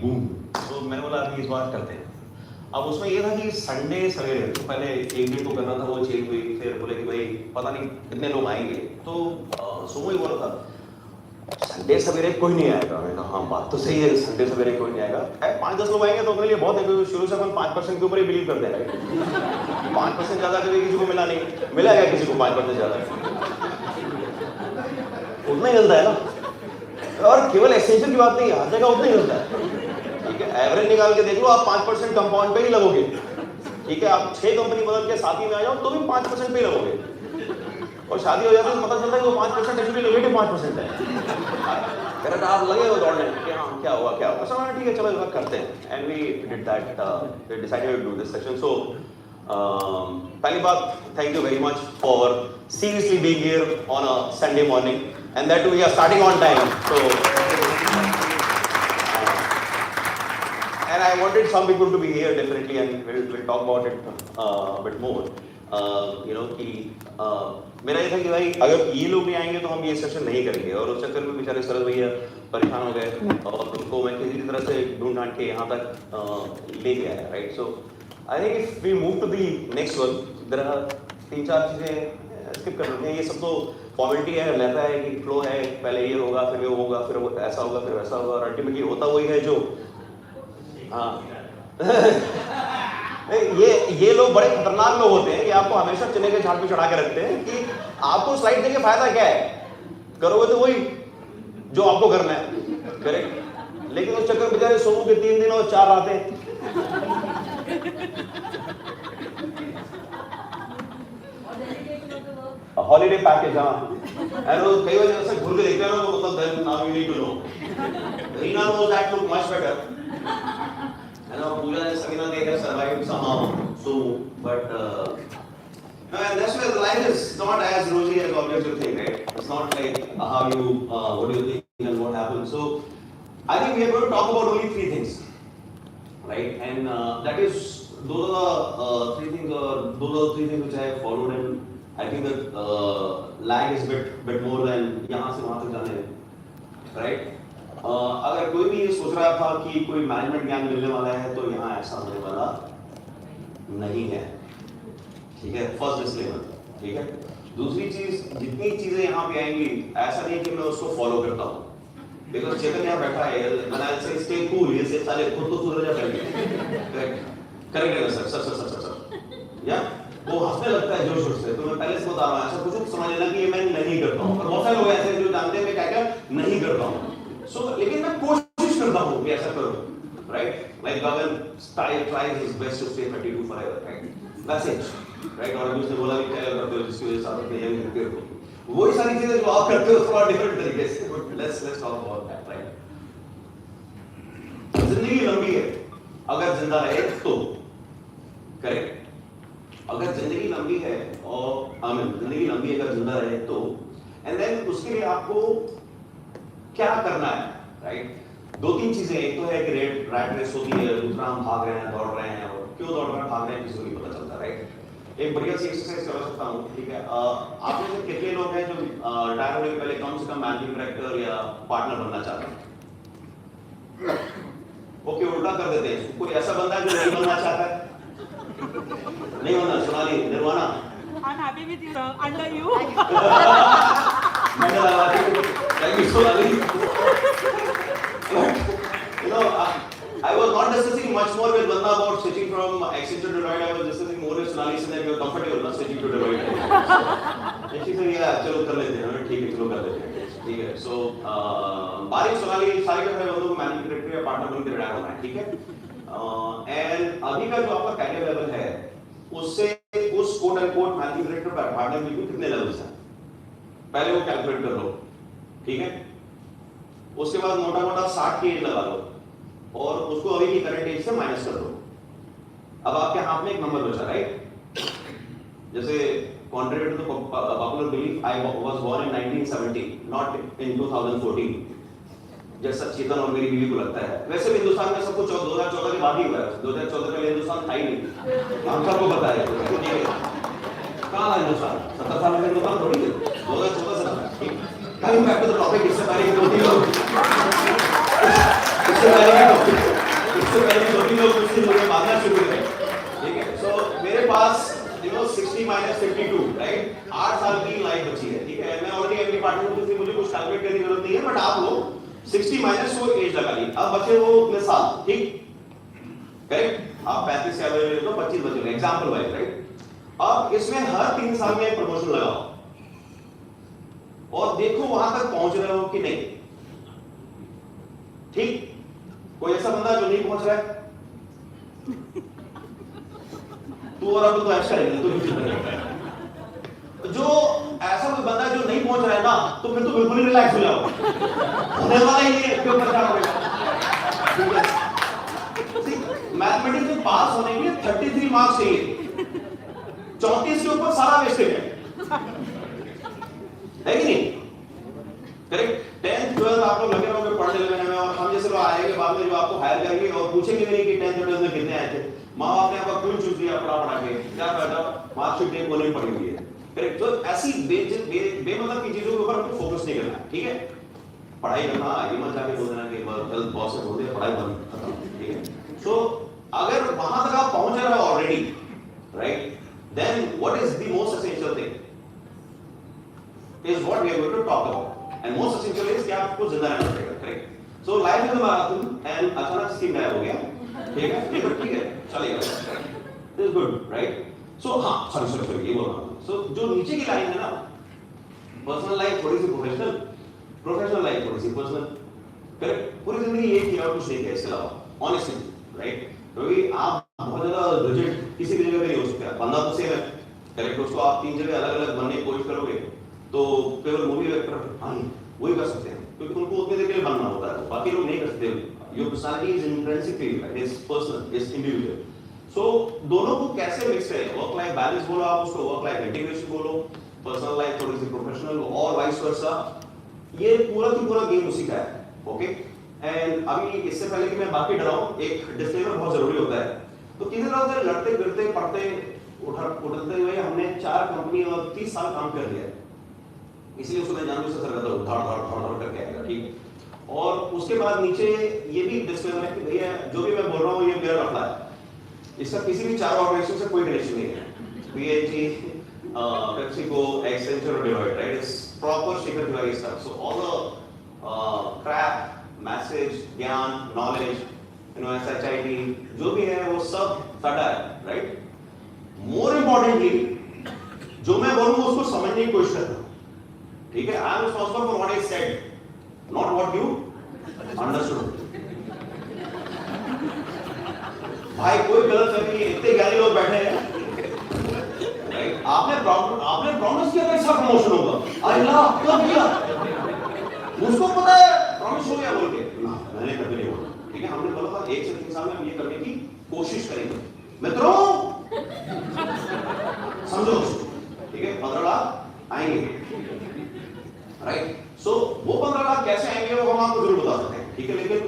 Boom. तो मैंने बोला अभी इस बार करते हैं। अब उसमें ये था कि संडे सवेरे, तो पहले एक दिन को करना था, वो चेंज हुई, फिर बोले कि भाई पता नहीं कितने लोग आएंगे, तो सुबह ही बोला था संडे सवेरे कोई नहीं आएगा। मैंने कहा हाँ बात तो सही है, संडे सवेरे कोई नहीं आएगा, 5-10 लोग आएंगे तो अपने लिए बहुत है, क्योंकि शुरू से अपन 5% के ऊपर ही बिलीव करते हैं। 5% ज्यादा कभी किसी को मिला नहीं, मिला क्या किसी को 5% ज्यादा? उतना ही मिलता है ना। और केवल एसेंशियल की बात नहीं है, हर जगह उतना ही मिलता है। ठीक है, एवरेज निकाल के देख लो, आप 5% कंपाउंड पे ही लगोगे। ठीक है, आप 6 कंपनी बदल के साथ ही में आ जाओ तो भी 5% पे ही लगोगे, और शादी हो जाती है तो पता चलता है कि वो 5% एक्चुअली नेगेटिव 5% है। करेक्ट, आप लगे हो दौड़ने कि हाँ क्या हुआ क्या हुआ, समझ ठीक है चलो इस करते हैं। And we did that, we decided to do this session. So पहली बात, thank you very much for seriously being here on a Sunday morning, and that too we are starting on time. So, and I wanted some people to be here definitely, and we'll talk about it a bit more. You know कि मेरा ये था कि भाई अगर ये लोग नहीं आएंगे तो हम ये सेशन नहीं करेंगे, और उस चक्कर में बेचारे सरद भैया परेशान हो गए और उनको मैं किसी तरह से ढूंढ ढांड के यहाँ तक लेके आया, right. So I think if we move to the next one, there are 3-4 चीजें स्किप कर देते हैं। ये सब तो फॉर्मेलिटी है, रहता है कि फ्लो है, पहले ये होगा फिर वो होगा फिर वो ऐसा होगा फिर वैसा होगा, और अल्टीमेटली होता वही है जो हाँ ये लोग बड़े खतरनाक लोग होते हैं कि आपको हमेशा चने के झाड़ पे चढ़ा के रखते हैं कि आपको स्लाइड देके फायदा क्या है, करोगे तो वही जो आपको करना है, करेक्ट। लेकिन उस चक्कर बेचारे सोमू के 3 दिन और 4 रातें हॉलीडे पैकेज। हाँ, एंड कई बार ऐसे घूर के देखते हैं ना तो मतलब now you need to know, Reena knows that look much better, and Pooja and Sabina, they have survived somehow. So, but and that's why life is not as rosy as always you think, right? It's not like how you what do you think and what happens. So, I think we are going to talk about only 3 things, right? And that is those are the 3 things, or those are the 3 things which I have followed, and I think that lag is bit more than यहाँ से वहाँ तक जाने, right? अगर कोई भी ये सोच रहा था कि कोई मैनेजमेंट ज्ञान मिलने वाला है तो यहाँ ऐसा होने वाला नहीं है, ठीक है, फर्स्ट डिस्क्लेमर, ठीक है। दूसरी चीज, जितनी चीजें यहाँ पे आएंगी ऐसा नहीं कि मैं उसको फॉलो करता हूँ, बिकॉज़ चेतन यहाँ बैठा है, मैंने से स्टे कूल, ये से साले खुद तो सुधर जा करेंगे, correct sir sir sir sir sir, या वो हंसने लगता है जोर जोर से, तो मैं पहले से बता रहा हूँ, ऐसा कुछ समझ लेना कि ये मैं नहीं करता हूँ, और बहुत सारे लोग ऐसे जो जानते हैं मैं क्या क्या नहीं करता हूँ। So, लेकिन मैं कोशिश करता हूँ कि ऐसा करूँ, right? Like Gagan tries his best to stay 32 forever, right? That's it, right? और अभी उसने बोला कि क्या करते हो जिसकी वजह से आप यही करते हो, वही सारी चीजें जो आप करते हो थोड़ा डिफरेंट तरीके से, but let's talk about that, right? जिंदगी लंबी है, अगर जिंदा रहे तो, करेक्ट। अगर जिंदगी लंबी है और जिंदगी लंबी अगर जिंदा रहे तो, and then उसके लिए आपको क्या करना है, राइट? 2-3 चीजें, एक तो है कि रैट रेस होती है, दूसरा हम भाग रहे हैं दौड़ रहे हैं, और क्यों दौड़ रहे हैं भाग रहे हैं किसी को नहीं पता चलता, राइट? एक बढ़िया सी एक्सरसाइज करा सकता हूँ, ठीक है। आप में से कितने लोग हैं जो रिटायर होने के पहले कम से कम मैनेजिंग डायरेक्टर या पार्टनर बनना चाहते हैं? ओके, उल्टा कर देते हैं, कोई ऐसा बंदा है जो नहीं बनना चाहता है? नहीं बनना, Sonali, nirvana, I'm happy with you, under you. Thank you, Sonali. You know, I was not discussing much more with Vanna about switching from Accenture to Deloitte. I was discussing more with Sonali, so that you are comfortable not switching to Deloitte. And she said, yeah, चलो कर लेते हैं, ठीक है, चलो कर लेते हैं, ठीक है। So, बारिश सोनाली सारे के सारे बंदों को मैनेजिंग डायरेक्टर या पार्टनर बनकर रिटायर होना है, ठीक है। एंड अभी का जो आपका कैरियर लेवल है, उससे उस quote and quote managing director पर पार्टनर में कितने लेवल्स हैं, पहले वो कैलकुलेट कर लो, ठीक है। उसके बाद मोटा मोटा 60 की एज लगा लो और उसको अभी की करंट एज से माइनस कर दो। अब आपके हाथ में एक नंबर बचा, राइट? जैसे contrary to the popular belief, I was born in 1970, not in 2014, जैसा चेतन और मेरी बीवी को लगता है। वैसे भी हिंदुस्तान में सब कुछ 2014 के बाद ही हुआ है, 2014 पहले हिंदुस्तान था ही नहीं, हम सबको पता है। कहाँ है हिंदुस्तान? 70 साल में हिंदुस्तान थोड़ी है, 2014 से था, ठीक है। Coming back to the topic, इससे पहले 2-3 लोग, इससे पहले 60 minus 52, राइट? 8 साल की लाइफ बची है, ठीक है? मैं ऑलरेडी एमडी पार्टनर हूं, इसलिए मुझे कुछ कैलकुलेट करने की जरूरत नहीं है, बट आप लोग 60 माइनस वो एज लगा ली, अब बचे वो कितने साल, ठीक? करेक्ट? आप 35 से एवरेज तो 25 बचे, एग्जांपल वाइज, राइट? अब इसमें हर 3 साल में प्रमोशन लगाओ और देखो वहां तक पहुंच रहे हो कि नहीं, ठीक? कोई ऐसा बंदा जो नहीं पहुंच रहा है, तू और अब तो ऐसा है, तू जो ऐसा कोई बंदा जो नहीं पहुंच रहा है ना, तो फिर तो बिल्कुल ही रिलैक्स हो जाओ, होने वाला ही नहीं है, क्यों परेशान हो गया? मैथमेटिक्स में पास होने के लिए 33 मार्क्स चाहिए, 34 के ऊपर सारा वेस्टेज है कि नहीं? करेक्ट? 10th 12th आप लोग लगे रहोगे पढ़ने लिखने में, और हम जैसे लोग आएंगे बाद में जो आपको हायर करेंगे और पूछेंगे नहीं कि 10th 12th में कितने आए थे, माँ बाप ने आपका क्यों चूज किया पढ़ा के, क्या फायदा, मार्कशीट टेप होने पड़ी हुई है। करेक्ट? तो ऐसी बेमतलब की चीजों के ऊपर आपको फोकस नहीं करना, ठीक है? पढ़ाई करना, ये मत जाके बोल देना कि कल बॉस से बोल दे पढ़ाई बंद, खत्म, ठीक है? सो अगर वहां तक आप पहुंच रहे हो already, right, then what is the most essential thing is what we are going to talk about, and most essential is कि आपको जिंदा रहना पड़ेगा, correct? So life is a marathon and अचानक स्कीम गायब हो गया, ठीक है? ये ठीक है, चलेगा, this is good, right? So हाँ, sorry ये बोल रहा हूँ। So जो नीचे की लाइन है ना, पर्सनल लाइफ थोड़ी सी प्रोफेशनल, प्रोफेशनल लाइफ थोड़ी सी पर्सनल, करेक्ट? पूरी जिंदगी ये किया और कुछ नहीं किया इसके अलावा, ऑनेस्टली, राइट? क्योंकि आप बहुत ज्यादा रिजिड किसी भी जगह पे नहीं हो सकते, बंदा तो सेम है, करेक्ट? उसको आप 3 जगह अलग अलग बनने की कोशिश करोगे तो केवल मूवी एक्टर हाँ वही कर सकते हैं, क्योंकि उनको उतने देर के लिए बनना होता है, बाकी लोग नहीं कर सकते। Your personality is intrinsically, it is personal, is individual. So दोनों को कैसे मिक्स करें, वर्क लाइफ बैलेंस बोलो आप उसको, वर्क लाइफ इंटीग्रेशन बोलो, पर्सनल लाइफ थोड़ी सी प्रोफेशनल और वाइस वर्सा, ये पूरा की पूरा गेम उसी का है, ओके? एंड अभी इससे पहले कि मैं बाकी डराऊं, एक डिस्क्लेमर बहुत जरूरी होता है। तो किसी तरह से लड़ते फिरते पढ़ते उठते हुए हमने 4 कंपनी और 30 साल काम कर लिया है, इसलिए उसको मैं जानबूझ से सर करता हूं, धड़ करके आएगा, ठीक? और उसके बाद नीचे ये भी डिस्क्लेमर है कि भैया जो भी मैं बोल रहा हूँ ये मेरा रखना है, इसका किसी भी 4 ऑर्गेनाइजेशन से कोई कनेक्शन नहीं है, पीएचई, पेप्सिको, एक्सेंचर और Deloitte, right? It's proper Shekhar Tiwari stuff. So all the crap, message, ज्ञान, नॉलेज, यू नो, एसएचआईटी जो भी है वो सब साडा है, राइट? मोर इंपॉर्टेंटली जो मैं बोलूंगा उसको समझने की कोशिश करना, ठीक है? I am responsible for what I said, not what you understood. भाई कोई गलत फहमी है, इतने ज्ञानी लोग बैठे हैं, राइट? आपने प्रॉमिस किया था इसका प्रमोशन होगा, अल्लाह कब किया? मुझको पता है प्रॉमिस हो गया बोल के ना, मैंने कभी नहीं बोला, ठीक है? हमने बोला था 1 से 3 साल में हम ये करने की कोशिश करेंगे, मित्रों समझो, ठीक है? 15 लाख आएंगे, राइट? सो वो 15 लाख कैसे आएंगे वो हम आपको जरूर बता सकते हैं, ठीक है? लेकिन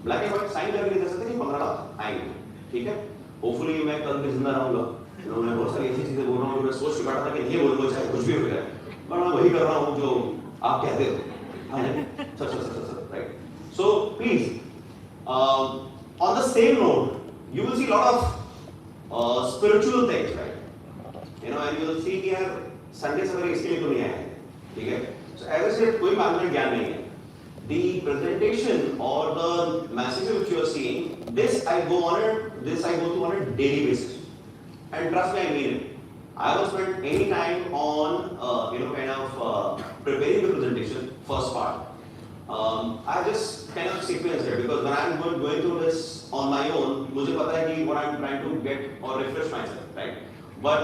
ब्लैक एंड व्हाइट साइन करके नहीं दे सकते कि 15 लाख आएंगे, ठीक है? होपफुली मैं कल भी जिंदा रहूंगा, मैं बहुत सारी ऐसी चीजें बोल रहा हूँ जो मैं सोच के बैठा था कि नहीं बोलूंगा चाहे कुछ भी हो जाए, पर मैं वही कर रहा हूँ जो आप कहते हो, sir, right? So please on the same note you will see lot of spiritual things, right? You know, and you will see कि यार संडे सवेरे इसके लिए तो नहीं आए, ठीक है? So as I said, कोई मानवीय ज्ञान नहीं है। The presentation or the message which you are seeing, this I go through on a daily basis, and trust me, I mean it. I don't spend any time on preparing the presentation first part. I just kind of sequence it because when I'm going through this on my own, मुझे पता है कि what I'm trying to get or refresh myself, right? But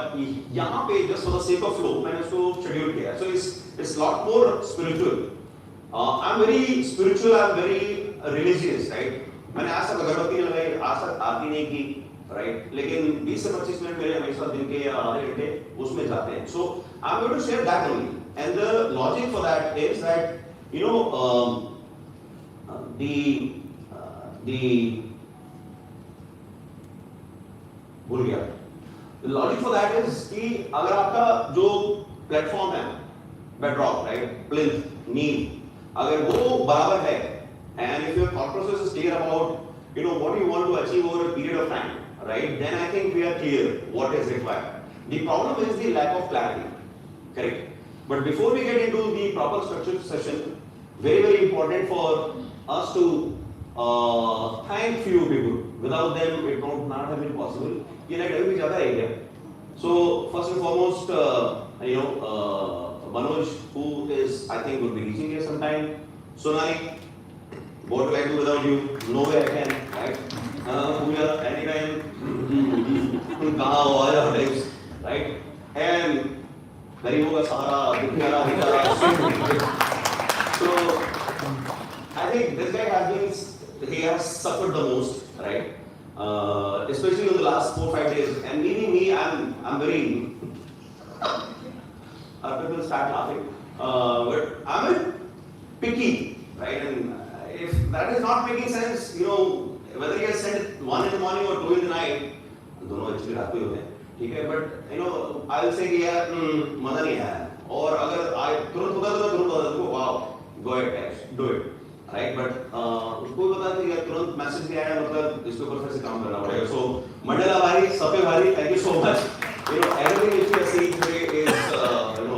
यहाँ पे just for the sake of flow मैंने उसको schedule किया, so it's lot more spiritual. I'm very spiritual, I'm very religious, right? मैंने आज तक अगरबत्ती नहीं लगाई, आज तक आरती नहीं की, right? लेकिन 20 से 25 मिनट मेरे हमेशा दिन के या आधे घंटे उसमें जाते हैं. So I'm going to share that only, and the logic for that is that भूल गया. The logic for that is कि अगर आपका जो प्लेटफॉर्म है, bedrock, right, plinth, knee, अगर वो बराबर है, and if your thought process is clear about what you want to achieve over a period of time, right, then I think we are clear what is required. The problem is the lack of clarity. Correct. But before we get into the proper structured session, very, very important for us to thank few people. Without them, it would not have been possible. ये ना कभी भी ज़्यादा है क्या? So first and foremost, Manoj, who is I think will be reaching here sometime. Sonali, what will I do without you? No way I can, right? Pooja, anytime. कहाँ हो आ जाओ types, right? And गरीबों का सहारा, दुखियारा, so I think this guy he has suffered the most, right? Especially in the last 4-5 days. And me, I'm very. People start laughing, but I'm a picky, right? And if that is not making sense, whether he has sent it 1 in the morning or 2 in the night, दोनों actually रात को ही होते हैं, ठीक है? But I'll say कि यार मजा नहीं आया, और अगर तुरंत होता तो मैं तुरंत होता तो wow, go ahead, do it, right? But उसको पता था कि यार तुरंत मैसेज नहीं आया, मतलब इसके ऊपर फिर से काम करना पड़ेगा. So मंडला भाई, सपे भाई, thank you so much. Everything which we are seeing today is,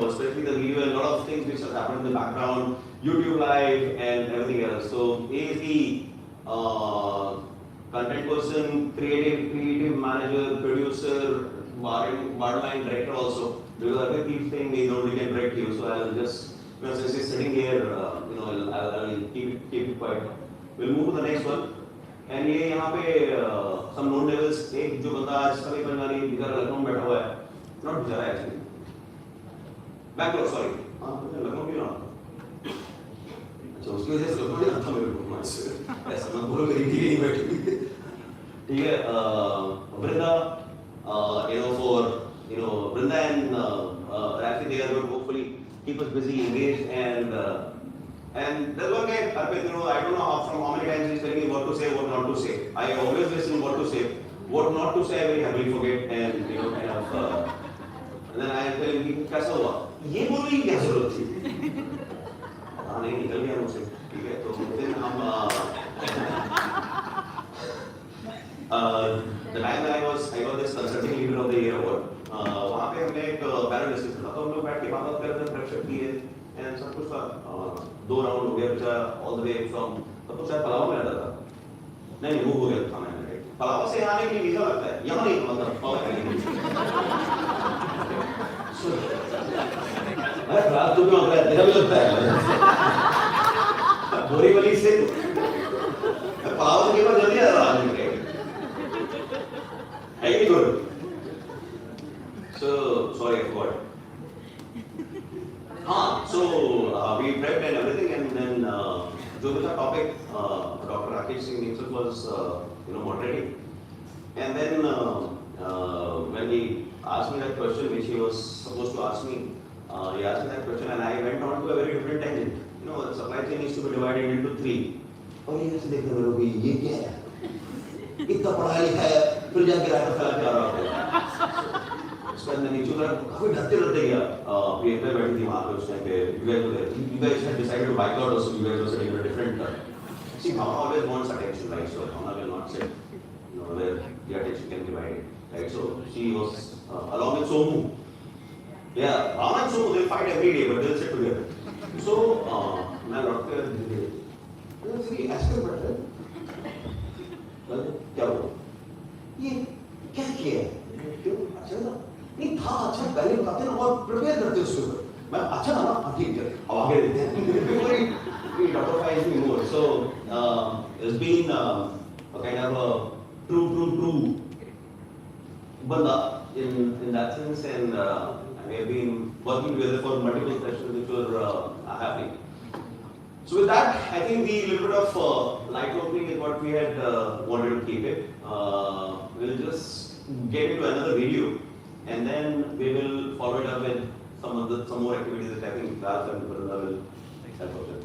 especially the video and a lot of things which have happened in the background, YouTube live and everything else. So he is the content person, creative manager, producer, borderline director also. Because I keep saying he can direct you, so I'll just, since he's sitting here, I'll keep it quiet. We'll move to the next one. And ये यहाँ पे some known levels, एक जो बंदा आज सभी पंजाबी इधर लखनऊ में बैठा हुआ है, not गुजरा है actually, बैंगलोर sorry, लखनऊ क्यों ना? अच्छा उसकी वजह से लखनऊ नहीं आता मेरे को, ऐसा मत बोलो मेरी बीवी नहीं बैठी हुई, ठीक है? Brinda, for Brinda and Rafi, they are going to hopefully keep us busy, engaged, and there's one guy, Arpit, I don't know from how many times he's telling me what to say, what not to say. I always listen what to say. What not to say, I very happily forget, and kind of. And then I am telling him, कैसा हुआ? ये बोलने की क्या जरूरत थी? हाँ नहीं निकल गया मुझसे, ठीक है? तो फिर हम the time that I got this consulting leader of the year award. वहाँ पे हमने एक पैनल डिस्कशन था, तो हम लोग बैठ के बात कर रहे थे, प्रेक्षक की है, and सब कुछ था. 2 राउंड हो गया, बेचा all the way from, तब तो शायद पलाव में रहता था. नहीं वो हो गया था मैंने. पलाव से आने के लिए वीजा लगता है, यहाँ नहीं मतलब पाव खाने के लिए. अरे रात को क्यों आता है? तेरा भी लगता है. बोरीवली से पलाव के बाद जल्दी आ रहा है. Hey, good. So sorry, I forgot. So we prepped and everything, and then जो भी था topic, Dr. Rakesh Singh himself was moderating, and then when he asked me that question, which he was supposed to ask me, he asked me that question, and I went on to a very different tangent. The supply chain is to be divided into 3. और ये ऐसे देखने वालों की ये क्या है? इतना पढ़ा लिखा है, फिर जाके राइटर फैला के आ रहा है. उसके अंदर नीचे उधर काफी डरते गया. प्रियंका बैठी थी वहाँ पे उस टाइम पे. You guys had decided to boycott us, so you guys were sitting in a different. See, Bhavna always wants attention, right? So Bhavna will not sit, where the attention can be divided, right? So she was along with Somu. Yeah, Bhavna and Somu, they'll fight every day, but they'll sit together. So मैं लौट कर फिर ऐसे बैठे. क्या हुआ? ये क्या किया? क्यों? अच्छा था? नहीं था अच्छा, पहले बताते ना और प्रिपेयर करते उसके ऊपर. मैं अच्छा था ना? ठीक है. अब आगे देखते हैं. Before he notifies me more. So it's been a kind of a true banda in that sense, and we have been working together for multiple sessions which were happening. So with that, I think the little bit of light opening is what we had wanted to keep it. We'll just get into another video, and then we will follow it up with some more activities that I think Ralph and Varuna will help us with.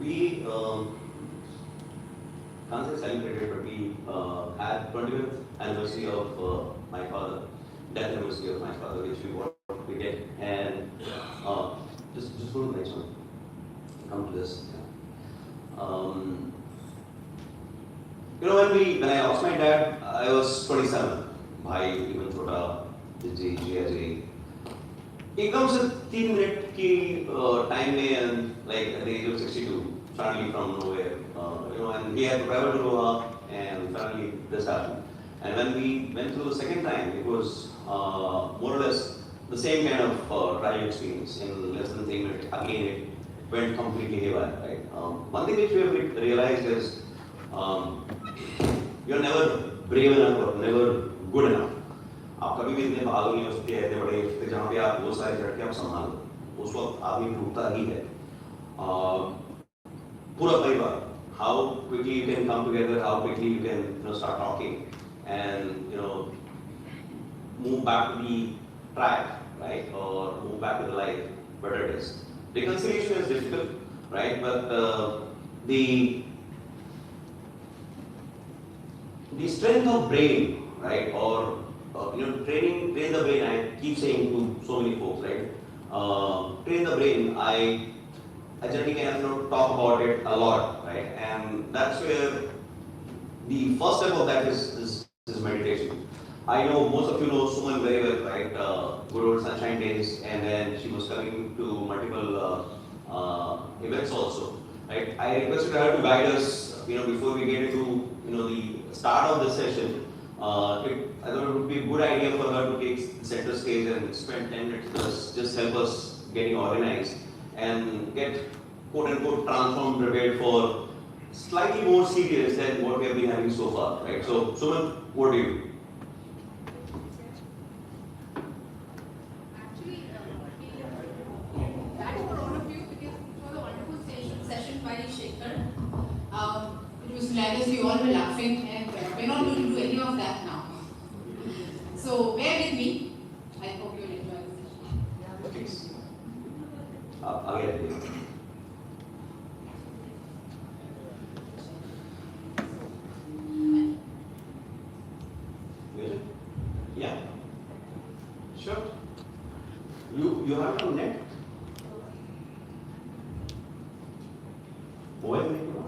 We can't say celebrated, but we had 25th anniversary of my father, death anniversary of my father, which we did, and just go to the next one. Come to this. You know, when I lost my dad, I was 27. भाई even छोटा जी जी He comes at 3 minute की time में and like at the age of 62, suddenly from nowhere, you know, and he had to travel to Goa, and suddenly this happened. And when we went through the second time, it was more or less the same kind of trial experience. In less than 3 minutes, again it went completely haywire. Right? One thing which we have realized is you're never brave enough or never good enough. आप कभी भी इतने बहादुर नहीं हो सकते, इतने बड़े थे जहाँ पे आप वो सारे झटके आप संभालो, उस वक्त आदमी टूटता ही है. पूरा परिवार, how quickly you can come together, how quickly you can start talking, and move back to the track, right, or move back to the life, whatever it is. Reconciliation is difficult, right, but the strength of brain, right, or train the brain. I keep saying to so many folks, right, train the brain. I generally can talk about it a lot, right, and that's where the first step of that is meditation. I know most of you know Suman very well, right? Good old sunshine days, and then she was coming to multiple events also, right? I requested her to guide us, before we get into the start of the session. I thought it would be a good idea for her to take the center stage and spend 10 minutes with us, just help us getting organized and get quote unquote transformed, prepared for slightly more serious than what we have been having so far, right? So, Suman, what do you? It was hilarious, we all were laughing, and we're not going to do any of that now. So bear with me. I hope you'll enjoy the session. Again. Music? Yeah. Sure. You have it on net? Mobile make it on?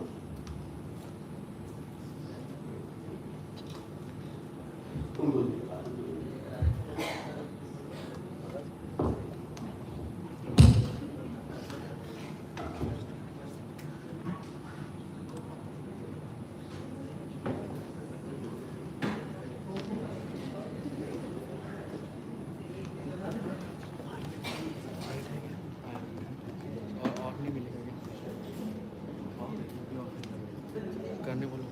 करने बोलो.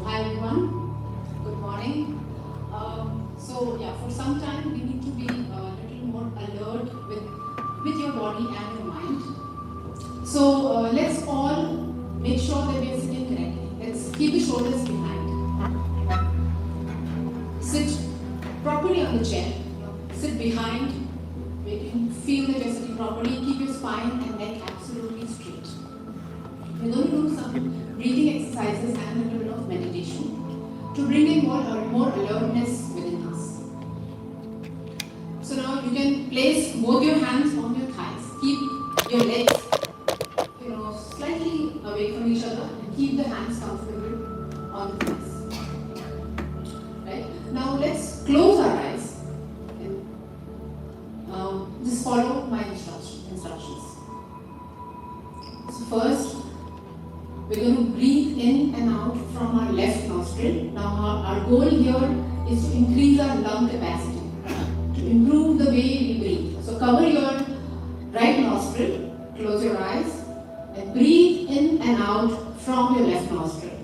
Hi everyone, good morning. For some time we need to be a little more alert with your body and your mind. So let's all make sure that we are sitting correctly. Let's keep the shoulders behind. Sit properly on the chair. Sit behind. You can feel that you're sitting properly. Keep your spine and neck absolutely straight. We're going to do some breathing exercises and legs, slightly away from each other and keep the hands comfortable on the thighs. Right? Now let's close our eyes and just follow my instructions. So first, we're going to breathe in and out from our left nostril. Now our goal here is to increase our lung capacity, to improve the way we breathe. So cover your right nostril, close your eyes, and breathe in and out from your left nostril.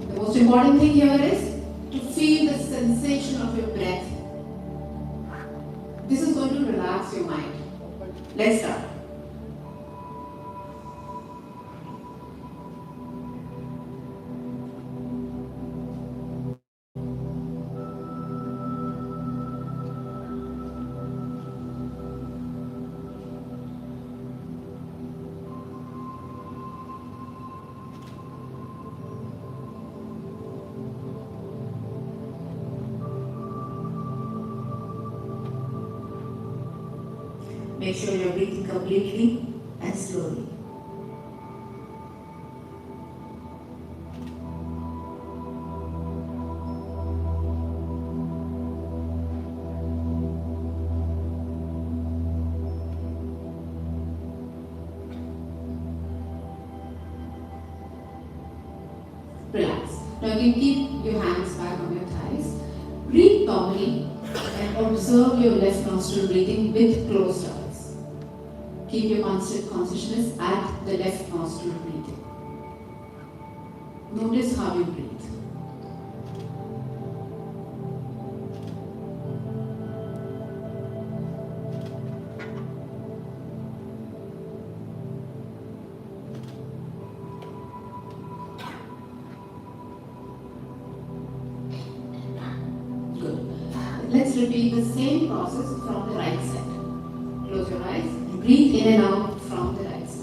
The most important thing here is to feel the sensation of your breath. This is going to relax your mind. Let's start. Make sure you're breathing completely and slowly. Relax. Now you can keep your hands back on your thighs. Breathe normally and observe your left nostril breathing with closed eyes. Keep your consciousness at the left nostril breathing. Notice how you breathe. Good. Let's repeat the same process from the right side. Close your eyes and breathe in and out from the right side.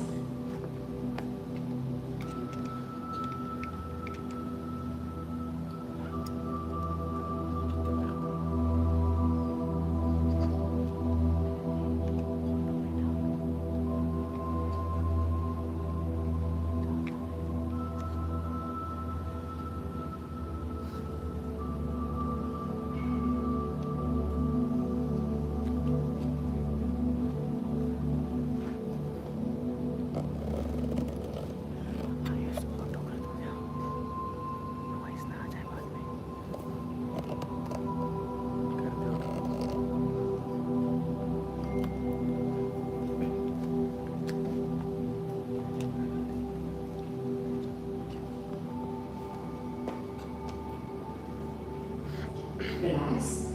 Relax.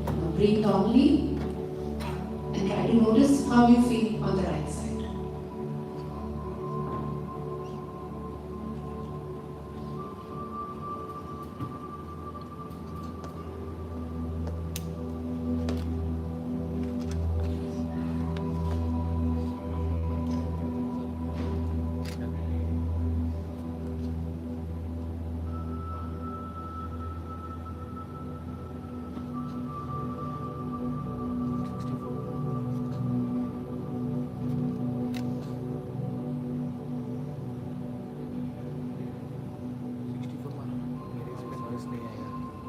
Now breathe normally and try to notice how you feel on the right side.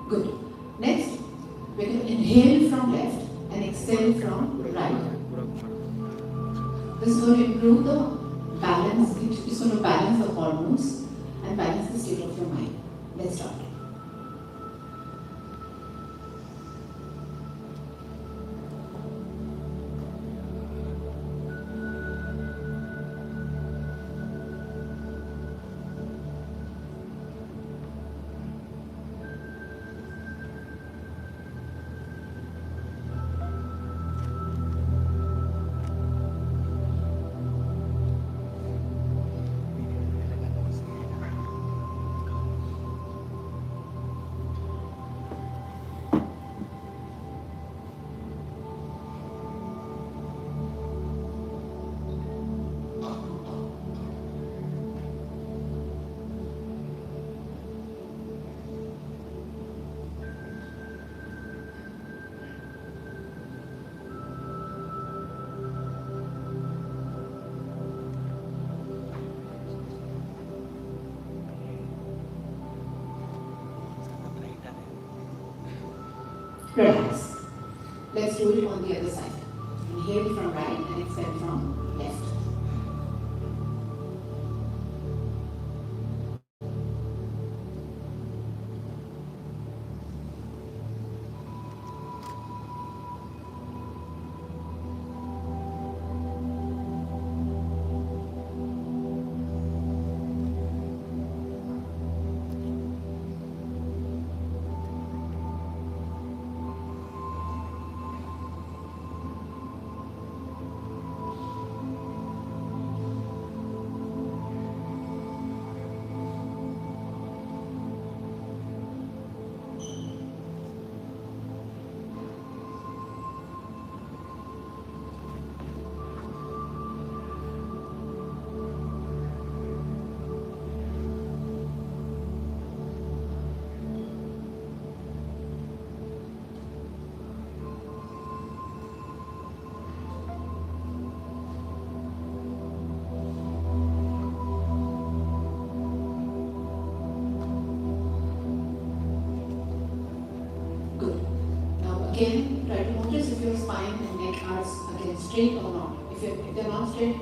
Good. Next, we're going to inhale from left and exhale from right. This is going to improve the balance, it's going to balance the hormones and balance the state of your mind. Let's start. relax. Let's do it on the other side. Inhale from right and exhale from left. Again, try to notice if your spine and neck are again straight or not. If they're not straight,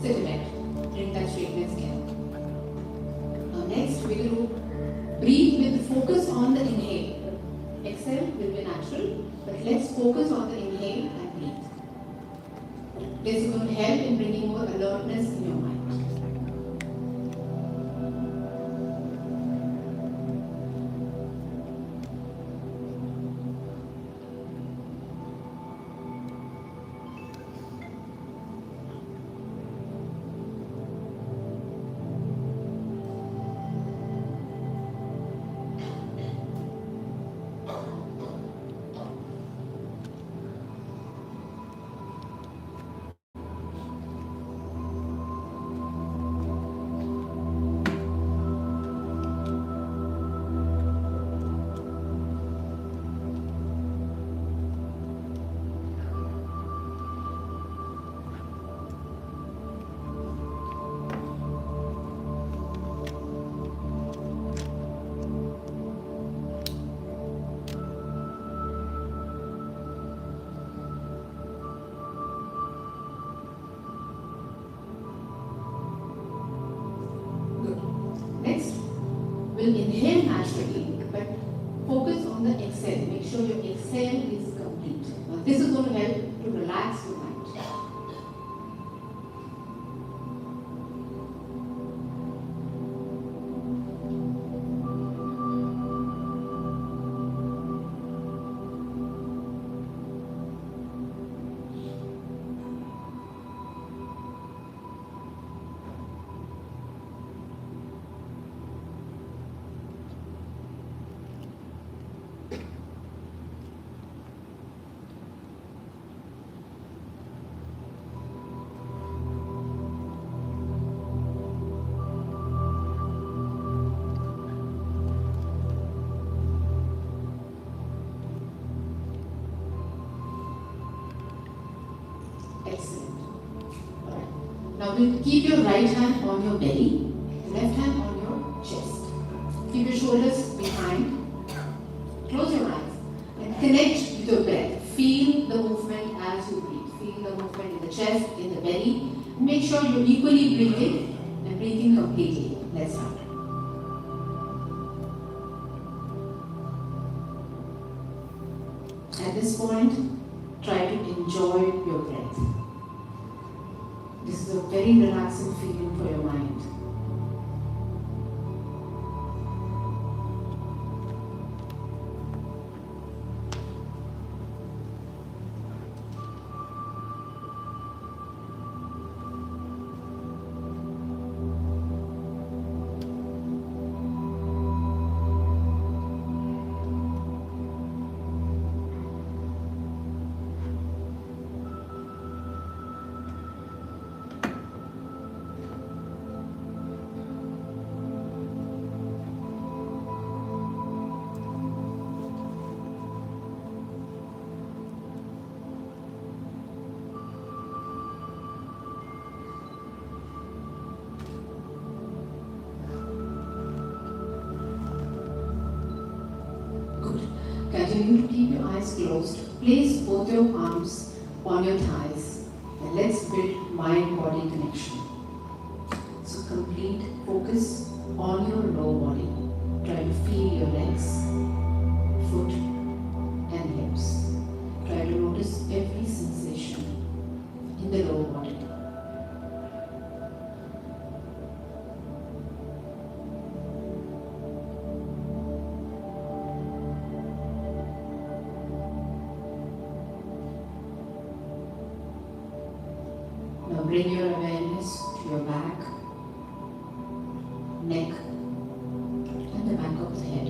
sit erect. Bring that straightness again. Now next, we will breathe with focus on the inhale. Exhale will be natural, but let's focus on the inhale and breathe. This is going to help in bringing more alertness in your mind. Next, we'll inhale naturally, but focus on the exhale. Make sure your exhale is complete. Now, this is going to help to relax your mind. Excellent. Alright. Now we'll keep your right hand on your belly, left hand on your chest. Keep your shoulders behind. Close your eyes and connect with your breath. Feel the movement as you breathe. Feel the movement in the chest, in the belly. Make sure you're equally breathing and breathing completely. Let's start. At this point, try to enjoy your breath. This is a very relaxing feeling for your mind. inviting you to keep your eyes closed. Place both your arms on your thighs and let's build mind-body connection. So complete focus on your lower body. Try to feel your legs, foot and hips. Try to notice every sensation in the lower body. Now bring your awareness to your back, neck, and the back of the head.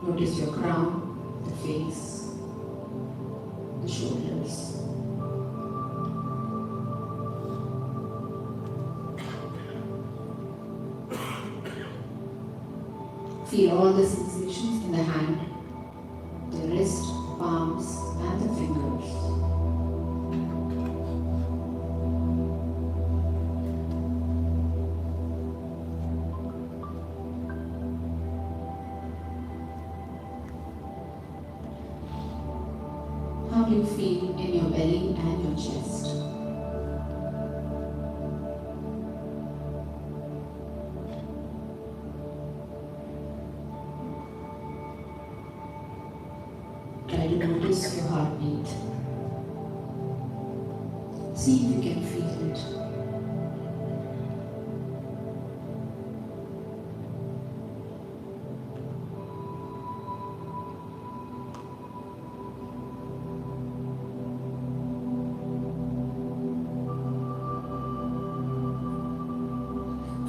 Notice your crown, the face, the shoulders. Feel all the sensations in the hand, the wrist, palms, and the fingers. How do you feel in your belly and your chest? Try to notice your heartbeat. See if you can feel it.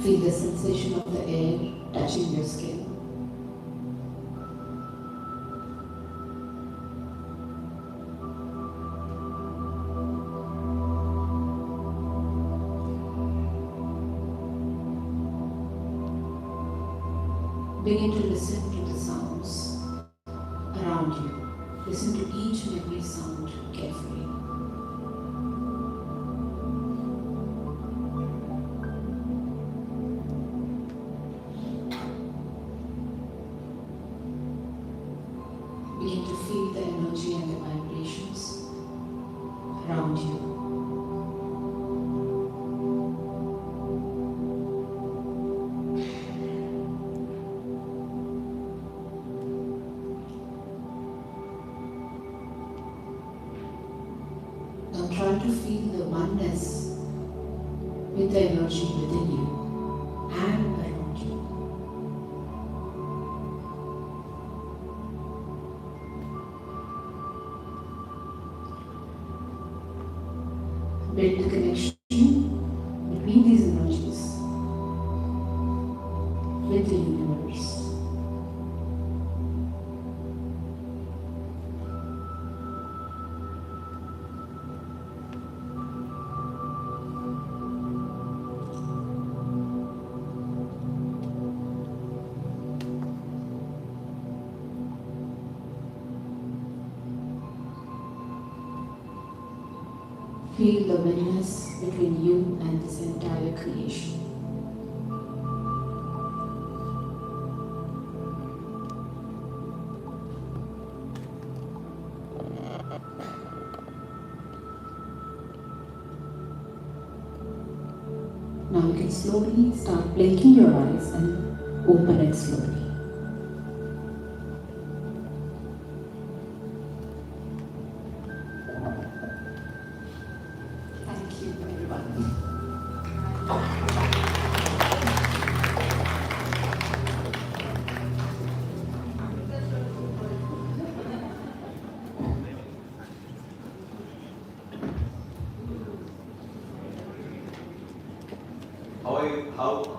Feel the sensation of the air touching your skin. Begin to listen to the sounds around you. Listen to each and every sound carefully. Begin to feel the energy and the vibrations around you. Now try to feel the oneness with the energy within you and around you. Build the connection between these energies with the universe. Feel the oneness between you and this entire creation. Now you can slowly start blinking your eyes and open it slowly. Thank you, everyone.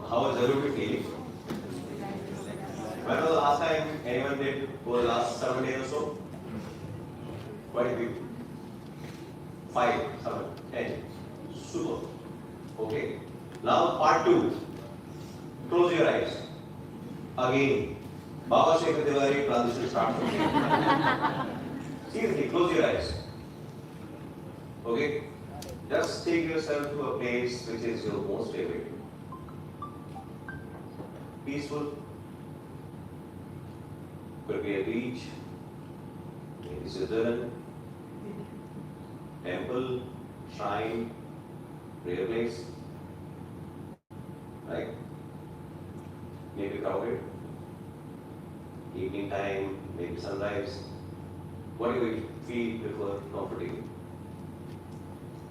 How is everybody feeling? When was the last time anyone did for the last 7 days or so? Quite a few. 5, 7, 10. Super. Okay. Now part 2. Close your eyes. Again. Baba Shekhar Tiwari transition starts from here. Seriously, close your eyes. Okay. Just take yourself to a place which is your most favorite. Peaceful. Could be a beach, maybe Switzerland, temple, shrine, prayer place, right? Maybe crowded, evening time, maybe sunrise, whatever you feel prefer comfortably.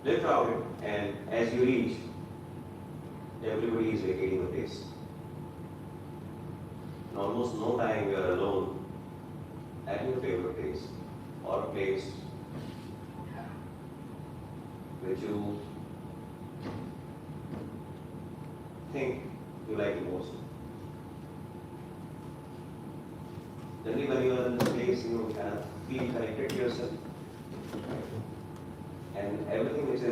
Little crowded, and as you reach, everybody is vacating the place. In almost no time you are alone at your favorite place or place which you think you like the most. Generally, when you are in this place, you kind of feel connected to yourself, and everything which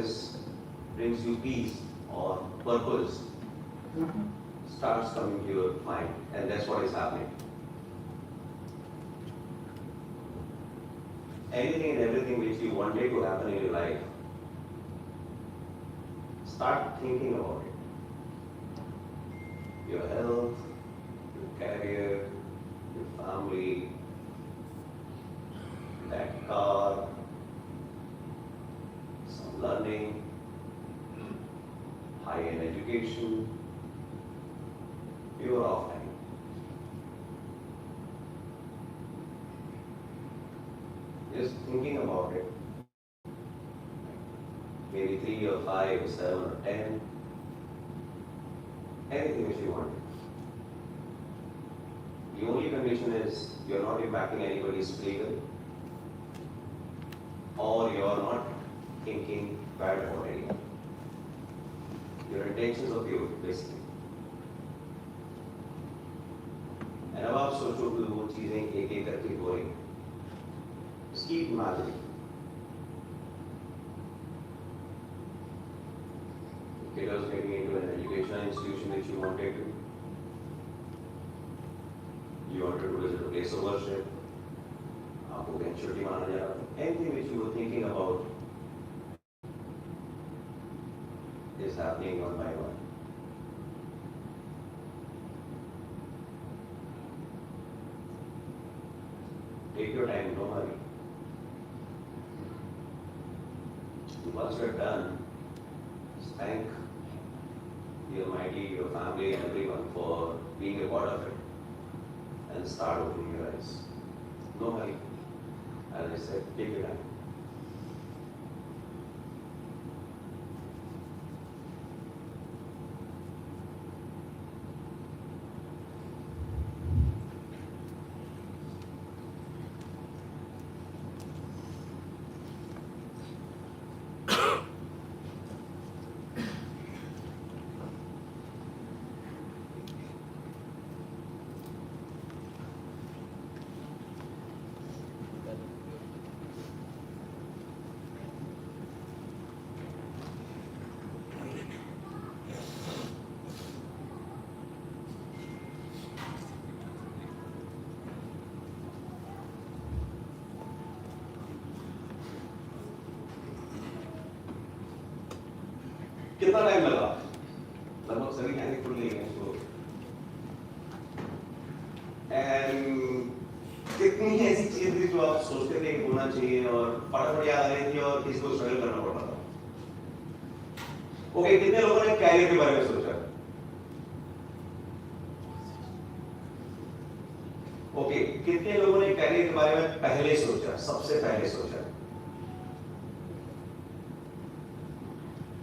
brings you peace or purpose starts coming to your mind, and that's what is happening. Anything and everything which you wanted to happen in your life, start thinking about it. Your health, your career, your family, that car, some learning, high-end education, your off time. Just thinking about it. Maybe 3 or 5 or 7 or 10. Anything which you want. The only condition is you're not impacting anybody's freedom, or you're not thinking bad about anyone. Your intentions are pure, basically. And अब आप सोचो कि वो चीजें एक एक करके हो रही, just keep imagining. Kid was getting into an educational institution which you wanted to. You wanted to visit a place of worship. आपको कहीं छुट्टी माना जा रहा था. Anything which you were thinking about is happening one by one. Take your time, no hurry. Once you're done, just thank the Almighty, your family, and everyone for being a part of it, and start opening your eyes. No hurry. As I said, take your time. कितना time लगा? लगभग सभी आंखें खुल गई हैं इसको। And कितनी ऐसी चीजें थी जो आप सोचते थे कि होना चाहिए और फटाफट याद आ रही थी और किसी को स्ट्रगल करना पड़ रहा था। ओके, कितने लोगों ने कैरियर के बारे में सोचा? ओके, कितने लोगों ने कैरियर के बारे में पहले सोचा, सबसे पहले सोचा?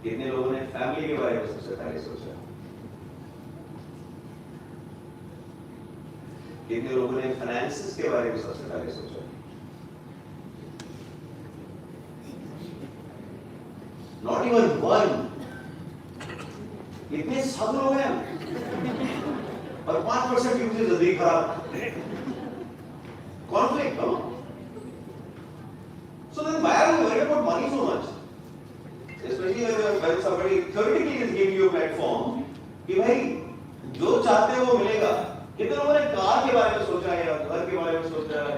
कितने लोगों ने फैमिली के बारे में सबसे पहले सोचा? कितने लोगों ने फाइनेंसेस के बारे में सबसे पहले सोचा? Not even one. इतने सब लोग हैं और 5% की मुझे जल्दी खराब conflict, no? So then why are you worried about money so much? Especially when somebody theoretically is giving you a platform कि भाई जो चाहते हो वो मिलेगा। कितने लोगों ने कार के बारे में सोचा है या घर के बारे में सोचा है?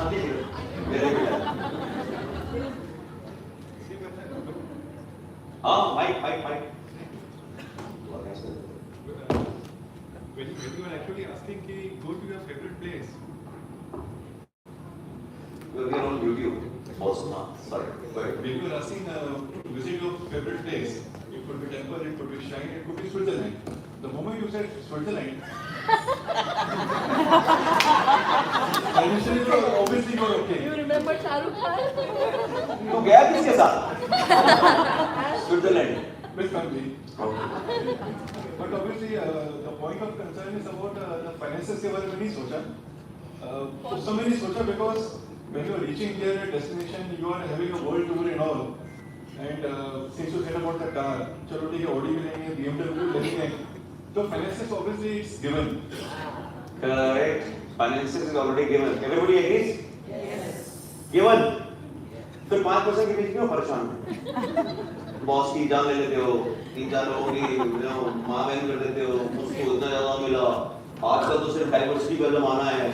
आती है मेरे बेटा। Mike. When you were actually asking ki go to your favorite place. We are on YouTube. Also, sorry. When you were asking visit your favorite place, it could be temple, it could be shrine, it could be Switzerland. The moment you said Switzerland, initially you obviously got okay. You remember Shahrukh Khan? तो गया किसके साथ? Switzerland. With family. But obviously the point of concern is about the finances के बारे में नहीं सोचा. उस समय नहीं सोचा because when you are reaching there at destination, you are having a world tour and all. And since you said about the car, चलो ठीक है Audi भी लेंगे, BMW भी लेंगे. So finances obviously it's given. Correct. Finances is already given. Everybody agrees? Yes. Given. फिर 5% के बीच क्यों परेशान? बॉस की जान ले लेते हो, 3-4 लोगों की माँ बहन कर देते हो, उसको इतना ज़्यादा मिला, आजकल तो सिर्फ डाइवर्सिटी का ज़माना है।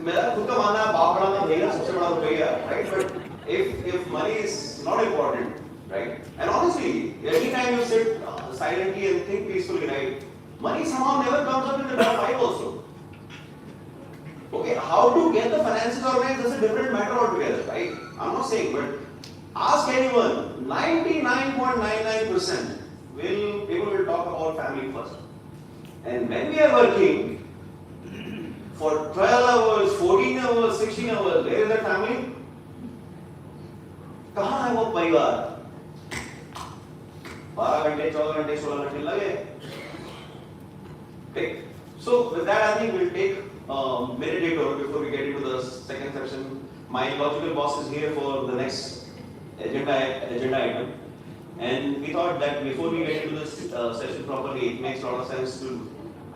मेरा खुद का मानना है बाप बड़ा ना भैया सबसे बड़ा रुपया है, right? But if money is not important, right? And honestly, every time you sit silently and think peacefully, right? Money somehow never comes up in the top 5 also. Okay, how to get the finances organized is a different matter altogether, right? I'm not saying, but ask anyone, 99.99% people will talk about family first. And when we are working for 12 hours, 14 hours, 16 hours, where is that family? कहाँ है वो परिवार? 12 घंटे, 14 घंटे, 16 घंटे लगे. Okay. So with that, I think we'll take a minute detour before we get into the second section. My logical boss is here for the next agenda item, and we thought that before we get into this session properly, it makes a lot of sense to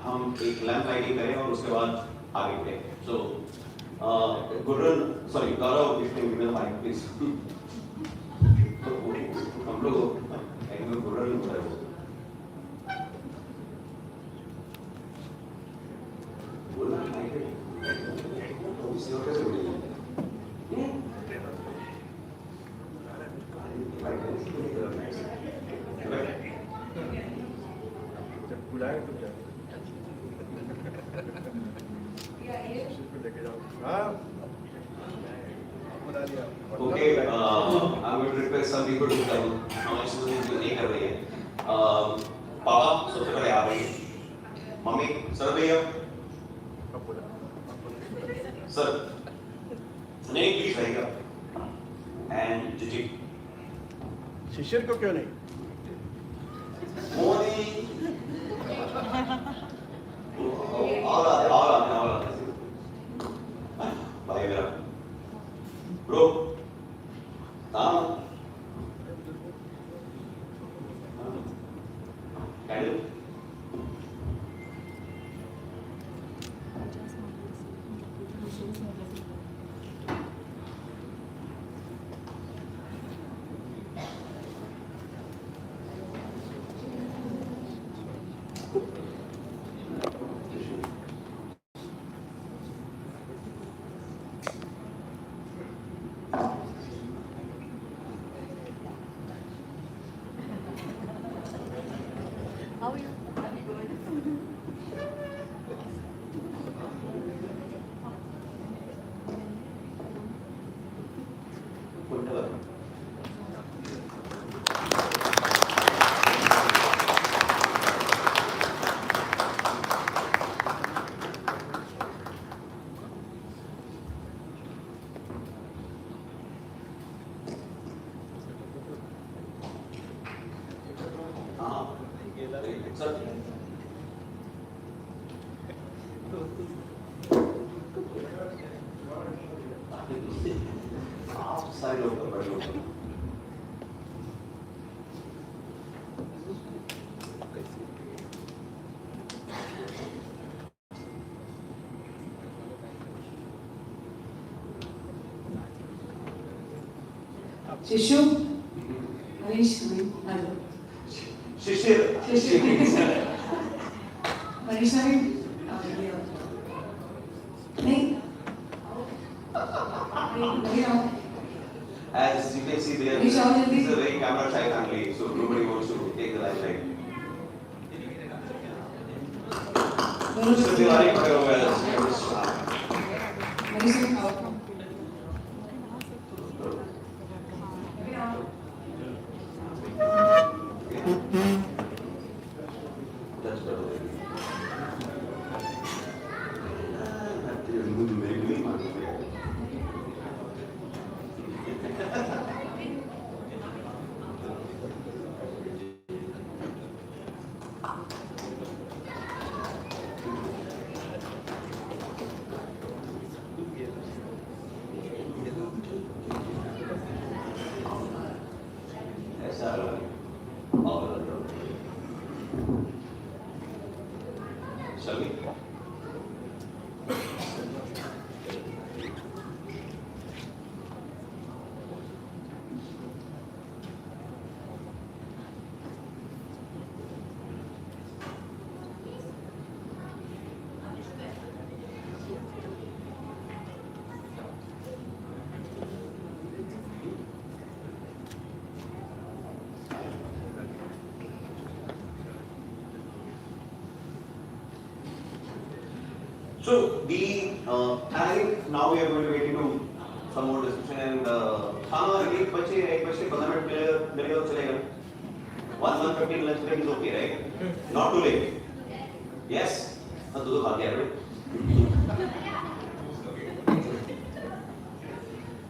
हम एक lamp lighting करें और उसके बाद आगे बढ़ें. So Gaurav, if you can give me the mic, please. हम लोग गुरु नहीं बोल रहे. बोलना है उससे और कैसे बोलेंगे? बुलाए तो क्या? Okay, I'm going to request some people to come. हमारी स्टूडेंट्स जो नहीं कर रही है. पापा सबसे पहले आ रही है. मम्मी सर भैया. सर नहीं प्लीज रहेगा. And Jiji. शिशिर को क्यों नहीं? मोदी. और आते. भाई मेरा. Bro. हाँ. Hello. How are you? Sir. आप सारे लोग तो बड़े लोग. Shishu, Harish, hello. Shishir. Harish, As you can see, they are Reach out, Jaldi. this is a very camera shy family, so nobody wants to take the limelight. So Tiwari खड़े हो गए Very soon outcome. That's better. ऐसा और चलिए So I think now we are going to get into some more discussion and एक बच्चे 15 minute मिलेगा तो चलेगा 1:15 lunch break is okay, right? Not too late. Yes? हाँ तो खा के आ रहे.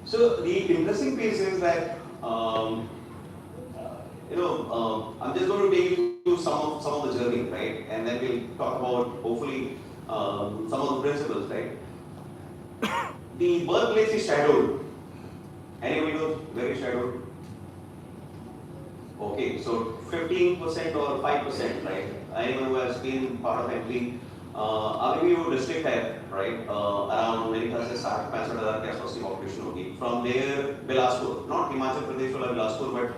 So the interesting piece is that I'm just going to take you to some of the journey, right? And then we'll talk about hopefully some of the principles, right? The birthplace is shadowed. Anybody knows where is shadowed? Okay, so 15% or 5%, right? Anyone who has been part of family, अभी भी वो district है, right? Around मेरे ख्याल से 60-65,000 के आसपास की population होगी. From there, Bilaspur, not Himachal Pradesh वाला बिलासपुर, but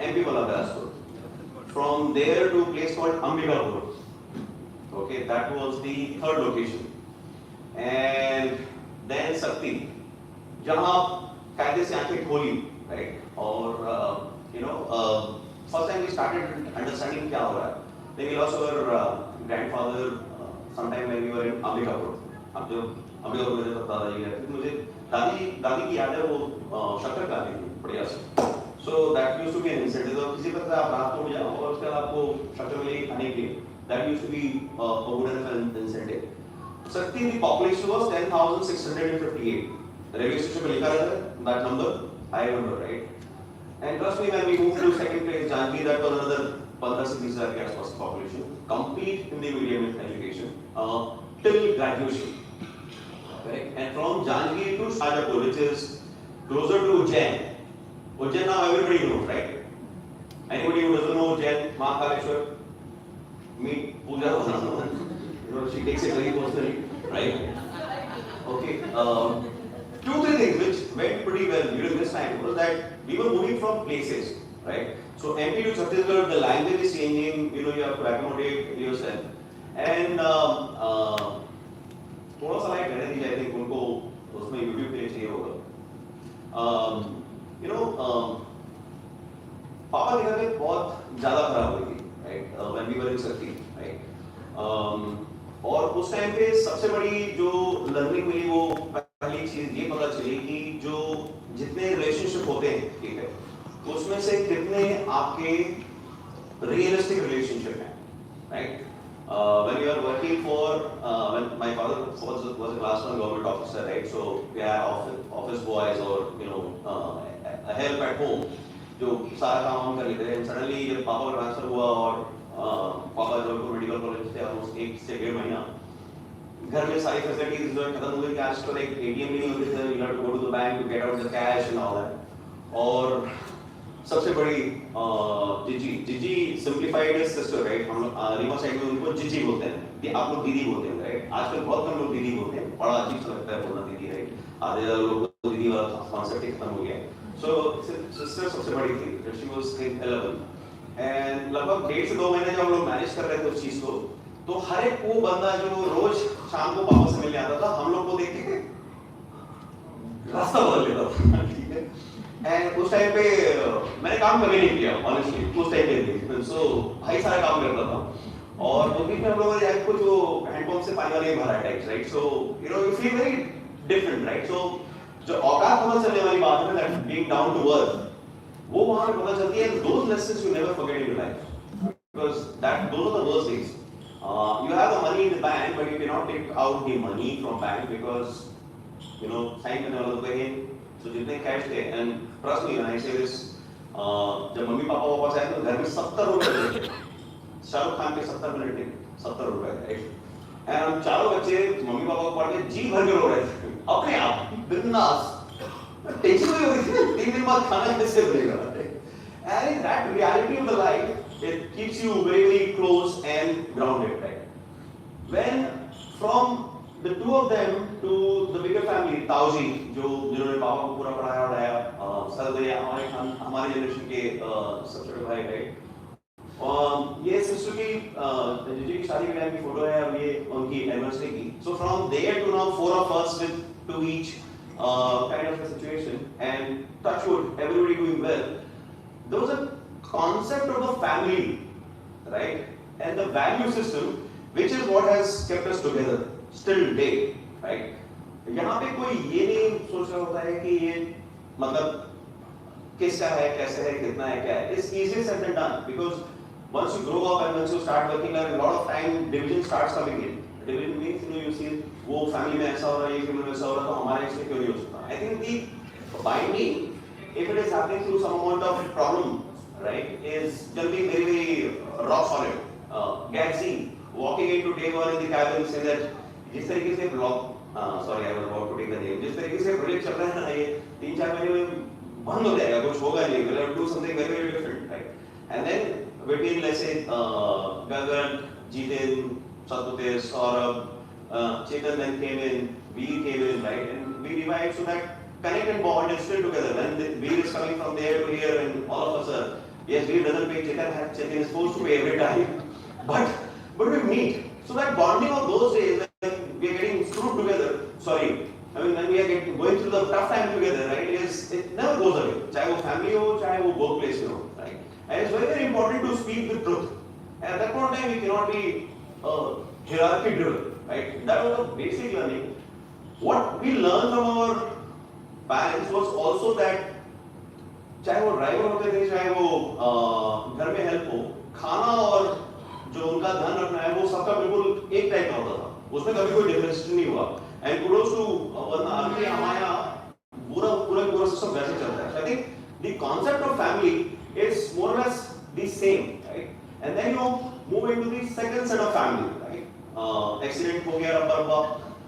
MP वाला Bilaspur. From there to a place called Ambikapur. Okay, that was the third location. And then Sakti, जहाँ कायदे से आंखें खोली, right? और first time we started understanding क्या हो रहा है. Then we lost our grandfather sometime when we were in Ambikapur. अब जब Ambikapur में जब दादाजी रहते थे, मुझे दादी की याद है वो शक्कर खाती थी बढ़िया से. So that used to be an incentive. तो किसी तरह से आप रात को भी जाओ और उसके बाद आपको शक्कर मिलेगी खाने के लिए. That used to be a good enough incentive. Sakti, the population was 10,658. The railway station पे लिखा रहता है that number. I remember, right? And trust me, when we moved to second place, Janvi, that was another 15 से 20,000 के आसपास population. Complete Hindi medium education till graduation. Correct. And from Janvi to Shajapur, which is closer to Ujjain. Ujjain now everybody knows, right? Anybody who doesn't know Ujjain, Mahakaleshwar, meet Pooja. She takes it very personally, right? Okay. 2-3 things which went pretty well during this time was that we were moving from places, right? So MP to Chhattisgarh, the language is changing. You have to accommodate yourself. And थोड़ा सा like रहने दीजिए. I think उनको उसमें YouTube पे चाहिए होगा. पापा की तबीयत बहुत ज़्यादा खराब हुई थी, right? When we were in Sakti, right? और उस टाइम पे सबसे बड़ी जो लर्निंग मिली वो पहली चीज ये पता चली कि जो जितने रिलेशनशिप होते हैं, ठीक है, उसमें से कितने आपके रियलिस्टिक रिलेशनशिप हैं, right? When you are working for when my father was a class 1 government officer, right? So we had office boys or a help at home जो सारा काम हम कर लेते हैं. सडनली जब पापा का ट्रांसफर हुआ और पापा जबलपुर मेडिकल कॉलेज से ऑलमोस्ट 1 से 1.5 महीना घर में सारी फैसिलिटीज जो खत्म हो गई कि आज तो एक एटीएम भी नहीं होती थी. You have to go to the bank to get out the cash and all that. और सबसे बड़ी जिजी सिंपलीफाइड सिस्टर, राइट? हम लोग रीवा साइड में उनको जिजी बोलते हैं. आप लोग दीदी बोलते हैं, राइट? आजकल बहुत कम लोग दीदी बोलते हैं. बड़ा अजीब सा लगता है बोलना दीदी, राइट? आधे लोग को दीदी वाला कॉन्सेप्ट खत्म हो गया. सो सिस्टर सबसे बड़ी थी. शी वाज इन 11 एंड लगभग 1.5 से 2 महीने जब हम लोग मैनेज कर रहे थे उस चीज को, तो हर एक वो बंदा जो रोज शाम को पापा से मिलने आता था, हम लोग को देखते थे रास्ता बदल लेता था, ठीक है। एंड उस टाइम पे मैंने काम कभी नहीं किया ऑनेस्टली, उस टाइम पे सो भाई सारा काम करता था। और वो बीच में हम लोगों ने जाके कुछ वो हैंडपंप से पानी वाले भरा types, right. So you know you feel very different, right. So जो औकात पता चलने वाली बात है that being down to earth, वो वहां पे पता चलती है। Those lessons you never forget in your life, because that those are the worst things. You have the money in the bank, but you cannot take out the money from bank because you know sign करने वाला तो कोई है। So जितने cash थे, and trust me when I say this, जब mummy papa वापस आए तो घर में 70 रुपए थे। शाहरुख खान के 70 मिनट थे, 70 रुपए, राइट। एंड हम चारों बच्चे मम्मी पापा को पढ़ के जी भर के रो रहे थे अपने आप, बिंदास। टेंशन नहीं हो रही थी 3 दिन बाद खाना कैसे बनेगा। And that reality of the life, it keeps you very, very close and grounded, right? When from the two of them to the bigger family, ताऊजी जो जिन्होंने पापा को पूरा पढ़ाया उड़ाया, सरदरिया हमारे जनरेशन के सबसे छोटे भाई, राइट। ये सिस्टर की जीजी की शादी के टाइम की फोटो है, और ये उनकी एनिवर्सरी की। So from there to now 4 of us with 2 each kind of a situation, and touch wood, everybody doing well. There was a concept of the family, right, and the value system, which is what has kept us together still today, right? यहाँ पे कोई ये नहीं सोच रहा होता है कि ये मतलब किसका है, कैसे है, कितना है, क्या है। It's easier said than done, because once you grow up and once you start working, a lot of time division starts coming in. Division means you see वो family में ऐसा हो रहा है, ये family में ऐसा हो रहा है, तो हमारे इसमें क्यों नहीं हो सकता? I think the binding, if it is happening through some amount of problem, right, is generally very, very rock solid. Gatsy walking into day one in the cabin saying that जिस तरीके से sorry, I was about to take the name, जिस तरीके से project चल रहा है ना, ये 3-4 महीने में बंद हो जाएगा, कुछ होगा नहीं, we'll have to do something very, very different, right? And then between, let's say, Gagan, Jiten, Satputesh, Saurabh, Chetan then came in, Veer came in, right, and we revived so that connect and bond is still together. When Veer is coming from there to here, and all of us are, yes, Veer doesn't pay, Chetan is supposed to pay every time, but we meet. So that bonding of those days, when we are getting screwed together, sorry, I mean when we are going through the tough time together, right, it never goes away. चाहे वो family हो, चाहे वो workplace हो, right? And it's very, very important to speak the truth. And at that point in time, we cannot be hierarchy driven, right? That was a basic learning. What we learned from our parents was also that चाहे वो driver होते थे, चाहे वो घर में help हो, खाना और जो उनका ध्यान रखना है वो सबका बिल्कुल एक टाइप का होता था, उसमें कभी कोई डिफरेंस नहीं हुआ। एंड कुडोस टू वरना अभी हमारे यहाँ पूरा सिस्टम वैसे चलता है। I think the concept of family is more or less the same, right? And then you move into the second set of family, right? Accident हो गया रब्बा,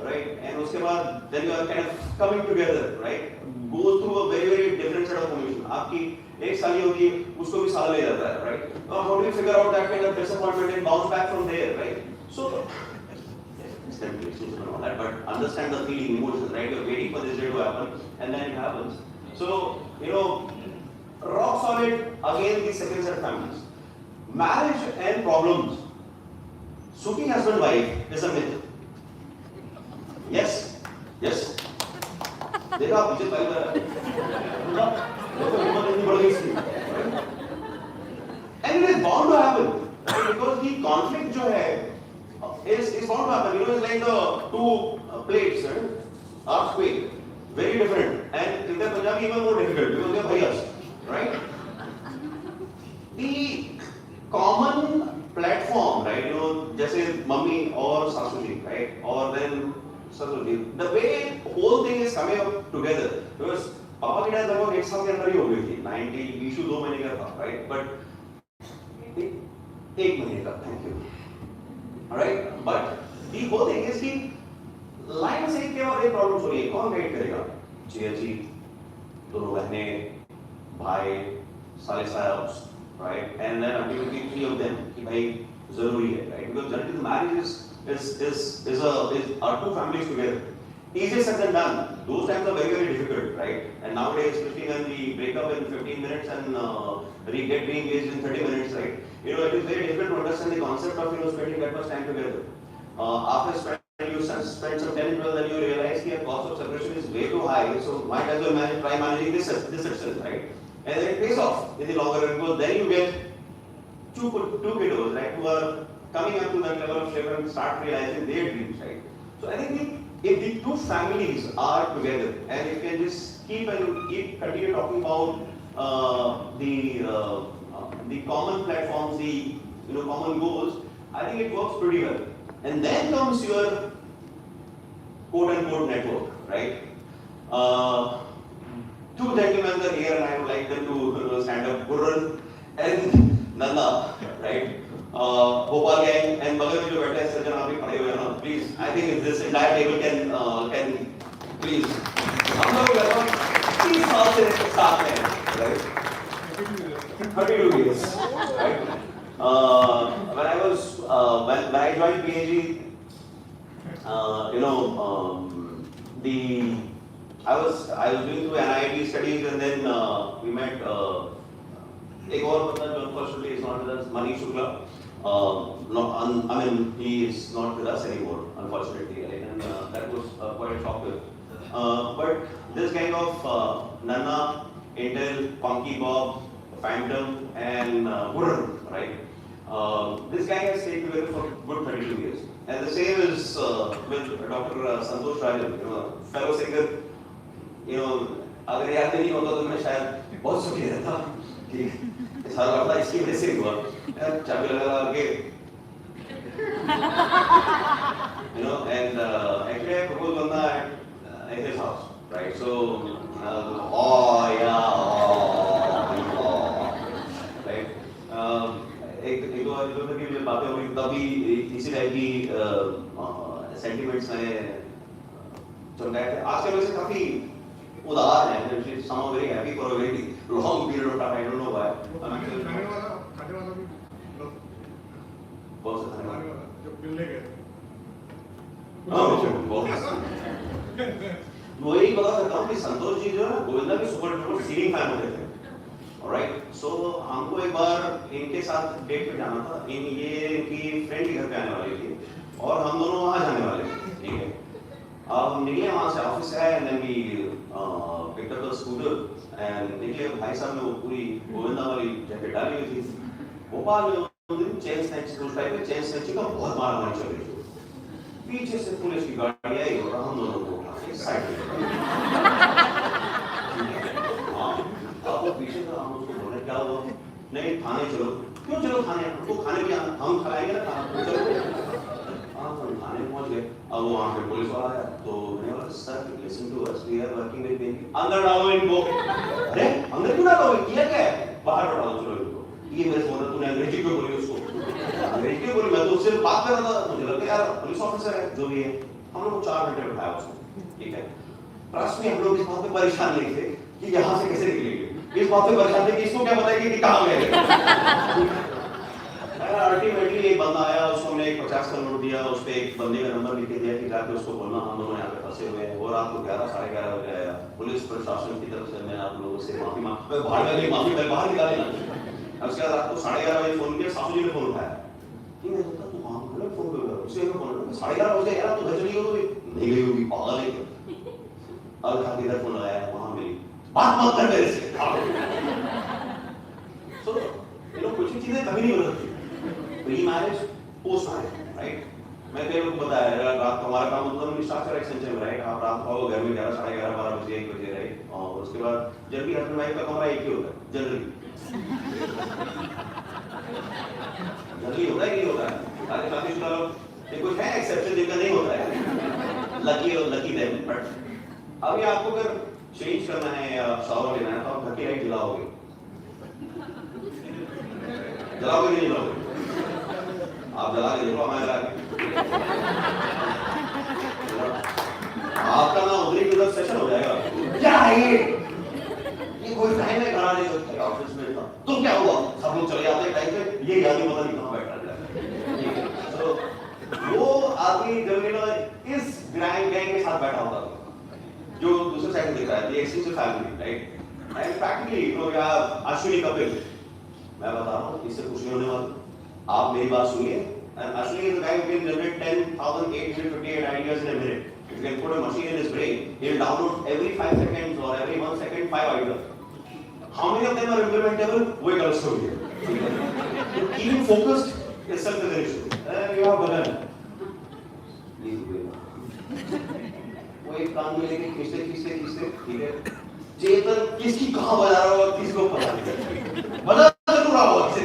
right? And उसके बाद then you are kind of coming together, right? Go through a very, very different set of conditions. आपकी एक साली होगी, उसको भी साल ले जाता है, right? How do you figure out that kind of disappointment and bounce back from there, right? So, and all that, but understand the feeling, emotions, right? You're waiting for this day to happen, and then it happens. So, you know, rock solid again the second set of families. Marriage and problems. Suki husband-wife is a myth. Yes, yes. देखा पीछे पहले देखो हिम्मत इतनी बढ़ गई इसकी, and it is bound to happen, right? Because the conflict जो है is bound to happen. You know, it's like the two plates, right? Earthquake, very different, and in the Punjabi even more difficult because they are bhaias, right? The common platform, right? You know, जैसे mummy और सासू जी, right? और then the way whole thing is coming up together, because पापा की death लगभग 1 साल के अंदर ही हो गई थी, 90 इशू 2 महीने का था, right? But 1 महीने का, thank you, alright? But the whole thing is कि लाइन से एक के बाद एक प्रॉब्लम हो रही है, कौन गाइड करेगा? जिया जी, दोनों बहनें, भाई, साले साहब, right? And then ultimately 3 of them कि भाई जरूरी है, right? Because generally the marriage is our two families together. Easier said than done. Those times are very, very difficult, right? And nowadays, especially when we break up in 15 minutes and get re-engaged in 30 minutes, right? You know, it is very difficult to understand the concept of, you know, spending that much time together. After spending you spend some 10 12, then you realize the cost of separation is way too high. So why does you try managing this itself, right? And then it pays off in the longer run because then you get two kiddos, right, who are coming up to that level of Shekhar and start realizing their dreams, right? So I think if the two families are together and if you can just continue talking about the common platforms, the common goals, I think it works pretty well. And then comes your quote unquote network, right? Two gentlemen are here and I would like them to stand up. Gurran and Nanda, right? Bhopal gang and बगल में जो बैठे हैं सज्जन आप भी खड़े हुए हैं ना, please. I think this entire table can please. हम लोग लगभग 30 साल से साथ हैं, right? 32 years, right? When I was when I joined PNG, I was doing through NIT studies and then we met एक और बंदा जो unfortunately is not with us, Manish Shukla. I mean he is not with us anymore, unfortunately, right? And that was quite a shock. But this kind of Nana, Intel, Funky Bob, Phantom, and Gurran, right? This guy has stayed together for good 32 years. And the same is with Dr. Santosh Rajan, fellow singer. अगर याद नहीं होता तो मैं शायद बहुत सुखी रहता कि सारा लड़का इसकी वजह से हुआ चाबी लगा के and actually I proposed banda at his house, right? So right? एक दो बार की जब बातें हुई तभी इसी टाइप की सेंटिमेंट्स में चल रहे थे. आजकल वैसे काफी उदार है. Some are very happy for a very long period of time. I don't know why. खाने वाला भी बहुत सा खाने वाला जब मिलने गए वही बता सकता हूँ कि संतोष जी जो है गोविंदा के सुपर डुपर सीलिंग फैन होते थे. ऑलराइट, सो हमको एक बार इनके साथ डेट पे जाना था. इनकी फ्रेंड के घर पे आने वाली थी और हम दोनों वहाँ जाने वाले थे. ठीक है, अब हम निकले वहाँ से ऑफिस आए and then we picked up the scooter and निकले. भाई साहब ने वो पूरी गोविंदा वाली जैकेट डाली हुई थी. भोपाल में उस दिन चेन स्नैचिंग उस टाइप में चेन स्नैचिंग का बहुत मारामारी चल रही थी. पीछे से पुलिस की गाड़ी आई और हम दोनों को उठा के साइड में आपको पीछे से हम उसको बोले क्या हुआ? नहीं थाने चलो. क्यों चलो थाने? हमको खाने भी हम खिलाएंगे ना खाना. चलो हम थाने पहुंच गए. अब वहाँ पे पुलिस वाला आया तो मैंने बोला sir listen to us, we are working with baby. अंदर डालो इनको. अरे अंदर क्यों डालोगे? किया क्या है? बाहर डालो चलो इनको. ये मेरे फोन तूने अंग्रेजी क्यों बोली उसको? अंग्रेजी बोली, मैं तो उससे बात कर रहा था. मुझे लगा यार पुलिस ऑफिसर है जो भी है. हम लोग 4 घंटे बिठाया उसको. ठीक है, ट्रस्ट में हम लोग इस बात पे परेशान नहीं थे कि यहाँ से कैसे निकलेंगे. इस बात पे परेशान थे कि इसको क्या बताएंगे कि कहाँ गए. अल्टीमेटली एक बंदा आया, उसको हमने 50 का नोट दिया. उस पे एक बंदे का नंबर लिख के दिया कि जाके उसको बोलना हम दोनों यहाँ पे फंसे हुए हैं. वो रात को 11 साढ़े 11 बजे आया. पुलिस प्रशासन की तरफ से मैं आप लोगों से माफी मांग बाहर निकाले ना. उसके बाद रात को 11:30 बजे फोन किया. सासू जी ने फोन उठाया कि मैं बोलता तू वहाँ बोला फोन कर उसे मैं फोन 11:30 बजे यार तू घर चली हो. नहीं गई होगी, पागल है क्या? अब खाती इधर फोन लगाया, वहाँ मिली. बात मत कर मेरे से. सो कुछ चीजें कभी नहीं बदलती. Pre marriage, post marriage, right? मैं कई लोग बताया रात को हमारा काम होता है स्ट्रक्चर एक्सटेंशन, राइट? आप रात को घर में 11 साढ़े 11 12 बजे 1 बजे, राइट? और उसके बाद जनरली हस्बैंड वाइफ का कमरा एक ही होता है. जनरली होता है कि नहीं होता है? सारे शादीशुदा लोग, ये कुछ है एक्सेप्शन जिनका नहीं होता है. Lucky them. बट अभी आपको अगर चेंज करना है या शावर लेना है तो आप घर की लाइट जलाओगे कि नहीं जलाओगे? आप जला के देखो, हमारे जला के आपका ना उधरी की उधर सेशन हो जाएगा. क्या है ये कोई टाइम है करा नहीं सकते ऑफिस में. तुम क्या हुआ? सब लोग चले जाते हैं टाइम पे. ये आदमी पता नहीं कहाँ बैठा है. तो वो आदमी जब इस गैंग के साथ बैठा होता था जो दूसरे साइड में दिख रहा है. ये exclusive family, right? And practically Ashwini Kapil, मैं बता रहा हूँ इससे कुछ नहीं होने वाला. आप मेरी बात सुनिए, And Ashley is the guy who can generate 10,858 ideas in a minute. If you can put a machine in his brain, he'll download every 5 seconds or every 1 second 5 ideas. How many of them are implementable? Wait, I'll show you. To keep him focused itself is an issue. You have banana. Please wait. वो एक कान में लेके खींचते, ठीक है? चेतन किसकी कहाँ बजा रहा होगा किसी को पता नहीं। बजा जरूर रहा होगा किसी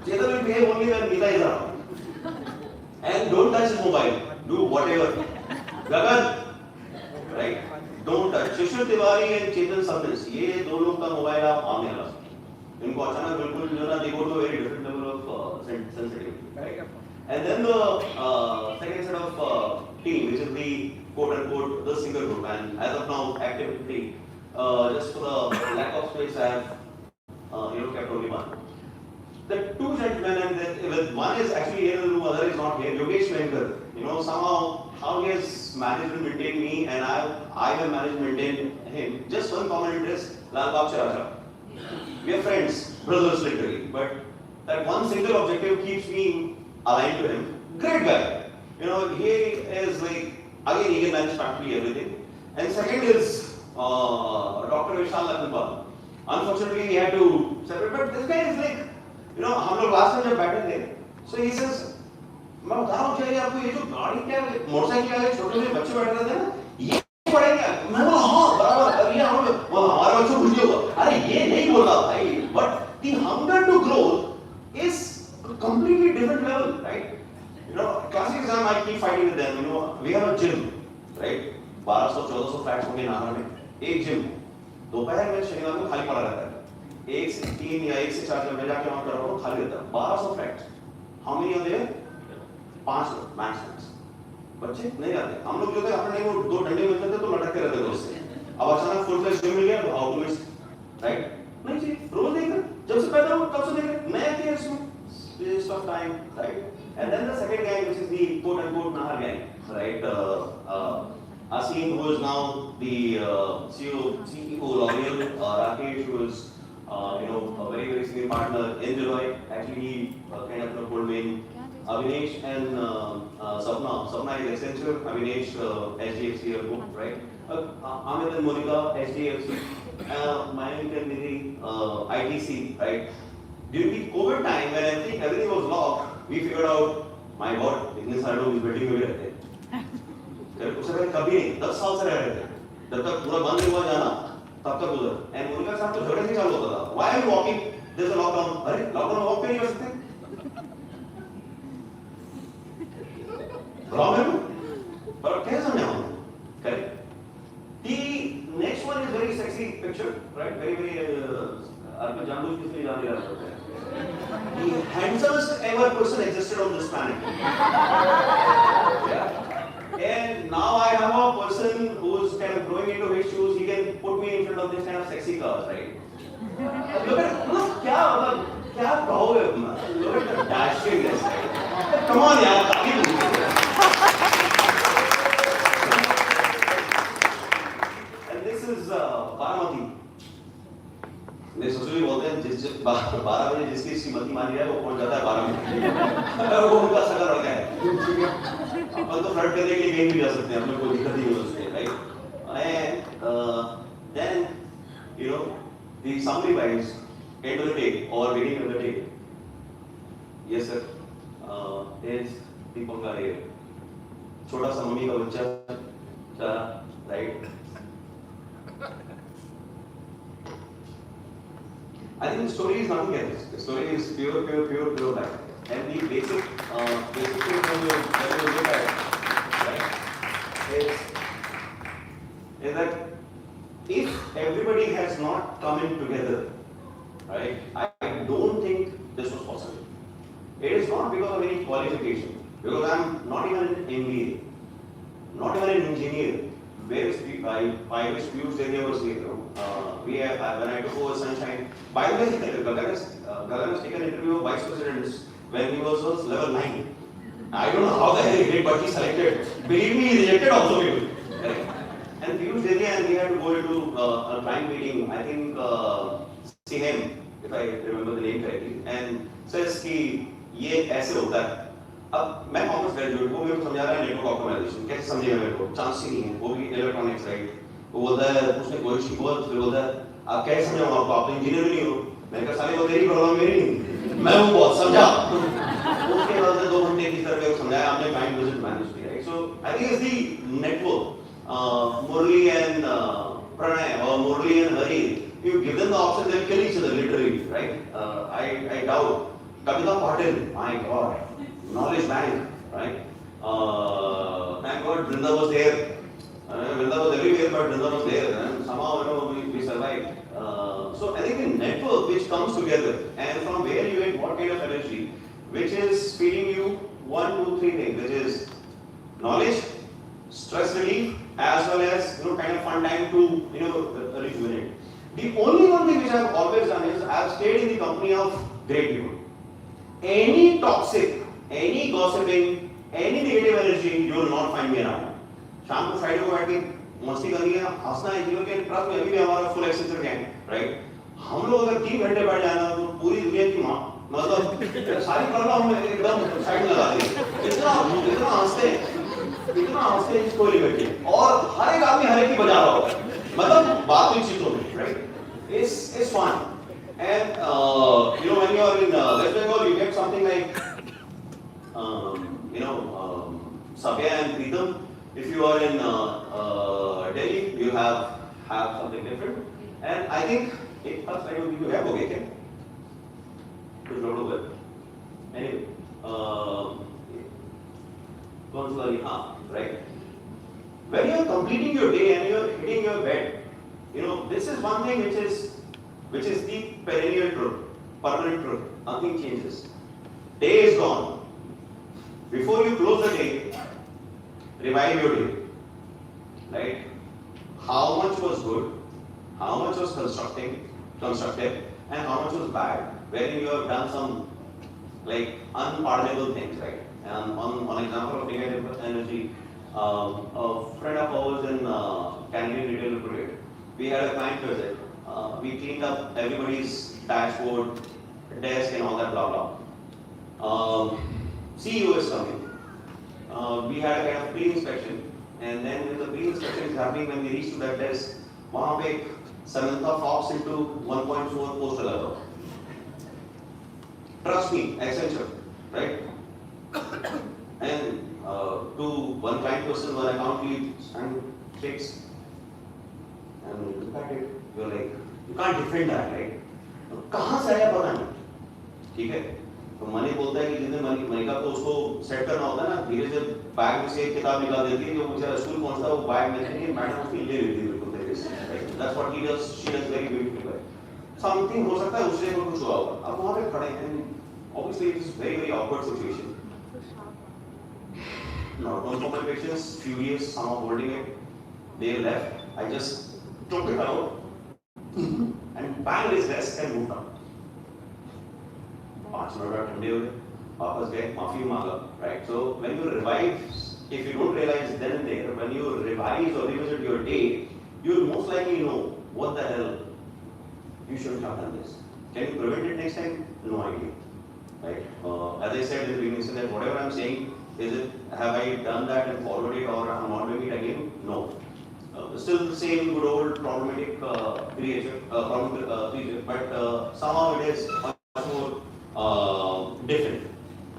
Chetan will behave only when Meeta is around. And don't touch his mobile. Do whatever. Gagan, right? Don't touch. Shekhar Tiwari and Chetan Sabnis, ये दो लोग का मोबाइल आप आने लगा सकते। इनको अचानक बिल्कुल जो ना they go to a very different level of sensitivity. Right? And then the second set of team, which is the quote unquote the single group, and as of now actively, just for the lack of space, I have kept only one. The two gentlemen, and with one is actually here in the room, other is not here. Yogesh Venkar, somehow how he has managed to maintain me, and I have managed to maintain him. Just one common interest, Lal Bagh Characha. We are friends, brothers literally, but that one single objective keeps me aligned to him. Great guy. He is like, again, he can manage practically everything. And second is Dr. Vishal Lakanpal. Unfortunately, he had to separate, but this guy is like, हम लोग last में जब बैठे थे, so he says, मैं बता रहा हूँ क्या आपको ये जो गाड़ी क्या मोटरसाइकिल क्या छोटे छोटे बच्चे बैठ रहे थे ना, ये पढ़ेंगे क्या? मैं बोला हाँ बराबर, ये हमारे बच्चों को खुशी होगा। अरे ये नहीं बोल रहा भाई, but the hunger to grow is a completely different level, right? Classic exam I keep fighting with them. We have a gym, right? 1200-1400 flats होंगे नाहर में, एक gym, दोपहर में शनिवार को खाली पड़ा रहता है। 1 से 3 या 1 से 4 जब मैं जाके वहां कर रहा हूँ खाली रहता है 1200 flats how many are there 5 लोग मैक्स बच्चे नहीं आते हम लोग जो थे अपने वो 2 डंडे मिलते थे तो लटकते रहते थे उससे अब अचानक फुल फ्लैश जिम मिल गया तो हाउ टू मिस राइट नहीं जी रोज देख रहे जब से पैदा हुआ तब से देख रहे नया क्या इसमें waste of time right and then the second gang which is the quote unquote Nahar gang right Asim who is now the CEO L'Oreal Rakesh who is a very, very senior partner in Deloitte. Actually, he kind of told me Avinash and Sapna. Sapna is Accenture, Avinash HDFC group, right? Amit and Monica, HDFC. Mayank and Nidhi, ITC, right? During the COVID time, when I think everything was locked, we figured out, my God, इतने सारे लोग इस building में भी रहते हैं। उससे पहले कभी नहीं, 10 साल से रह रहे थे। जब तक पूरा बंद नहीं हुआ जाना, तब तक उधर एंड मोनिका साहब तो झगड़े नहीं चालू होता था why are you walking there is a lockdown अरे लॉकडाउन में वॉक पे नहीं कर सकते प्रॉब्लम पर कैसे समझाऊं correct the next one is very sexy picture right very very आपको जानबूझ के इसलिए जान रहा होता है the handsomest ever person existed on this planet And now I have a person who's kind of growing into his shoes. He can put me in front of this kind of sexy cars, right? Look at क्या कहोगे? Look at the dashingness. Come on, यार, काफी And this is Baramati. मेरे ससुर भी बोलते हैं जिस 12 बजे जिसकी श्रीमती मानी है वो पहुंच जाता है 12 बजे वो उनका सगा लड़का है अपन तो फ्लर्ट करने के लिए कहीं भी जा सकते हैं हमें कोई दिक्कत नहीं हो सकती right then the summary wives end of the day or beginning of the day yes sir is Dipankar है छोटा सा मम्मी का बच्चा चला right I think the story is nothing else. The story is pure life. And the basic thing that you look at, right, is that if everybody has not come in together, right, I don't think this was possible. It is not because of any qualification, because I am not even an MBA, not even an engineer. Where is I wish Piyush Dedhia was here. When I took over Sunshine, by the way, Gagan has taken an interview of vice presidents when he was level 9. I don't know how the hell he did, but he selected. Believe me, he rejected also people. Correct. And Piyush Dedhia and we had to go into a client meeting. I think CM, if I remember the name correctly, and says कि ये ऐसे होता है। अब मैं commerce graduate हूँ, मेरे को समझा रहा है नेटवर्क ऑप्टिमाइजेशन कैसे समझेगा मेरे को, चांस ही नहीं है, वो भी इलेक्ट्रॉनिक्स राइट। वो बोलता है उसने कोई चीज बोल, फिर बोलता है आप कैसे समझाऊंगा आपको, आप तो इंजीनियर भी नहीं हो। मैंने कहा साले वो तेरी प्रॉब्लम मेरी नहीं, मैं वो बहुत समझा। उसके बाद 2 घंटे की तरह मेरे को समझाया, आपने क्लाइंट विजिट मैनेज किया right. So I think it's the network, Murli and Pranay or Murli and Hari, you give them the option, they'll kill each other literally, right? I doubt. Kavita Patil, my God, knowledge bank, right? Thank God Vrinda was there. Vrinda was everywhere, but Vrinda was there, and somehow we survived. So I think a network which comes together, and from where you get what kind of energy, which is feeding you 1, 2, 3 things, which is knowledge, stress relief, as well as kind of fun time to rejuvenate. The only one thing which I have always done is I have stayed in the company of great people. Any toxic, any gossiping, any negative energy, you will not find me around. शाम को Friday को बैठ के मस्ती करनी है, हंसना है जीवन के ट्रस्ट में। अभी भी हमारा फुल एक्सेंचर गैंग राइट। हम लोग अगर 3 घंटे बैठ जाए ना तो पूरी दुनिया की मतलब सारी प्रॉब्लम हम एकदम साइड में लगा देंगे। इतना हंसते हैं इसको लिमिट है, और हर एक आदमी हर एक की बजा रहा होगा, मतलब बात हुई चीजों में right. It's fun and when you are in West Bengal, you get something like Sabya and Pritam. If you are in Delhi, you have something different. And I think एक बात slide में video है हो गया क्या? कुछ load हो गया। Anyway, कौन सा वाली? हाँ, right. When you are completing your day and you are hitting your bed, this is one thing which is the perennial truth, permanent truth. Nothing changes. Day is gone. Before you close the day, revive your day. Right? How much was good? How much was constructive, and how much was bad? Wherein you have done some unpardonable things, right? And on example of negative energy, a friend of ours in Canadian Retail Brigade, we had a client visit. We cleaned up everybody's dashboard, desk, and all that blah blah. CEO is coming. We had a kind of pre-inspection, and then when the pre-inspection is happening, when we reach to that desk, वहाँ पे Samantha Fox into 1.4 poster लगा। Trust me, Accenture, right? And to one client person, one account lead, and fixed. And you look at it, you're like, you can't defend that, right? कहाँ से आया पता नहीं, ठीक है? तो मनी बोलता है कि जितने मनी का तो उसको सेट करना होता है ना, धीरे से बैग में से एक किताब निकाल देती है, जो बेचारा स्कूल पहुंचता है वो बैग में से मैडम उसकी ले लेती है बिल्कुल तरीके से, right? That's what he does, she does very beautifully. Something हो सकता है उससे को कुछ हुआ होगा, अब वहाँ पे खड़े हैं, obviously it's very very awkward situation. Now, one of my patients, furious, somehow holding it, they left. I just took it out and banged his desk and moved on. 5 minutes ठंडे हो गए, वापस गए, माफी मांगा, right? So when you revive, if you don't realize then and there, when you revise or revisit your day, you will most likely know what the hell you shouldn't have done this. Can you prevent it next time? No idea, right? As I said in the beginning, that whatever I'm saying, have I done that and followed it, or I'm not doing it again? No. Still the same good old problematic creature, but somehow it is much more different.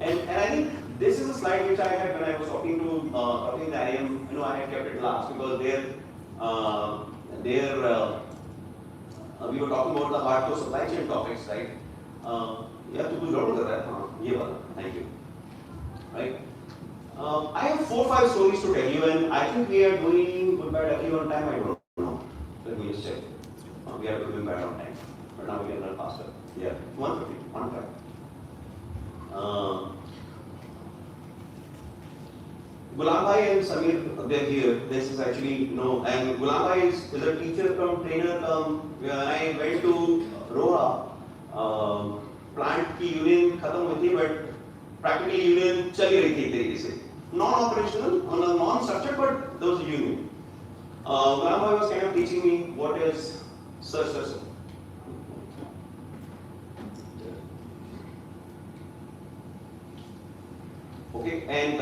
And I think this is a slide which I had when I was talking to the IM. I had kept it last because we were talking about the hardcore supply chain topics, right? Yeah, to do कर रहा है, हाँ, ये वाला, thank you, right? I have 4 or 5 stories to tell you, and I think we are doing good bad every on time. I don't know. Let me just check. We are doing bad on time, but now we can run faster. Yeah, 150, 150. Gulam Bhai and Samir, they're here. This is actually and Gulam Bhai is a teacher come trainer come. When I went to Roha, plant की union खत्म हुई थी, but practically union चली रही थी एक तरीके से. Non-operational, non-structured, but there was a union. Gulam Bhai was kind of teaching me what is such. Okay, and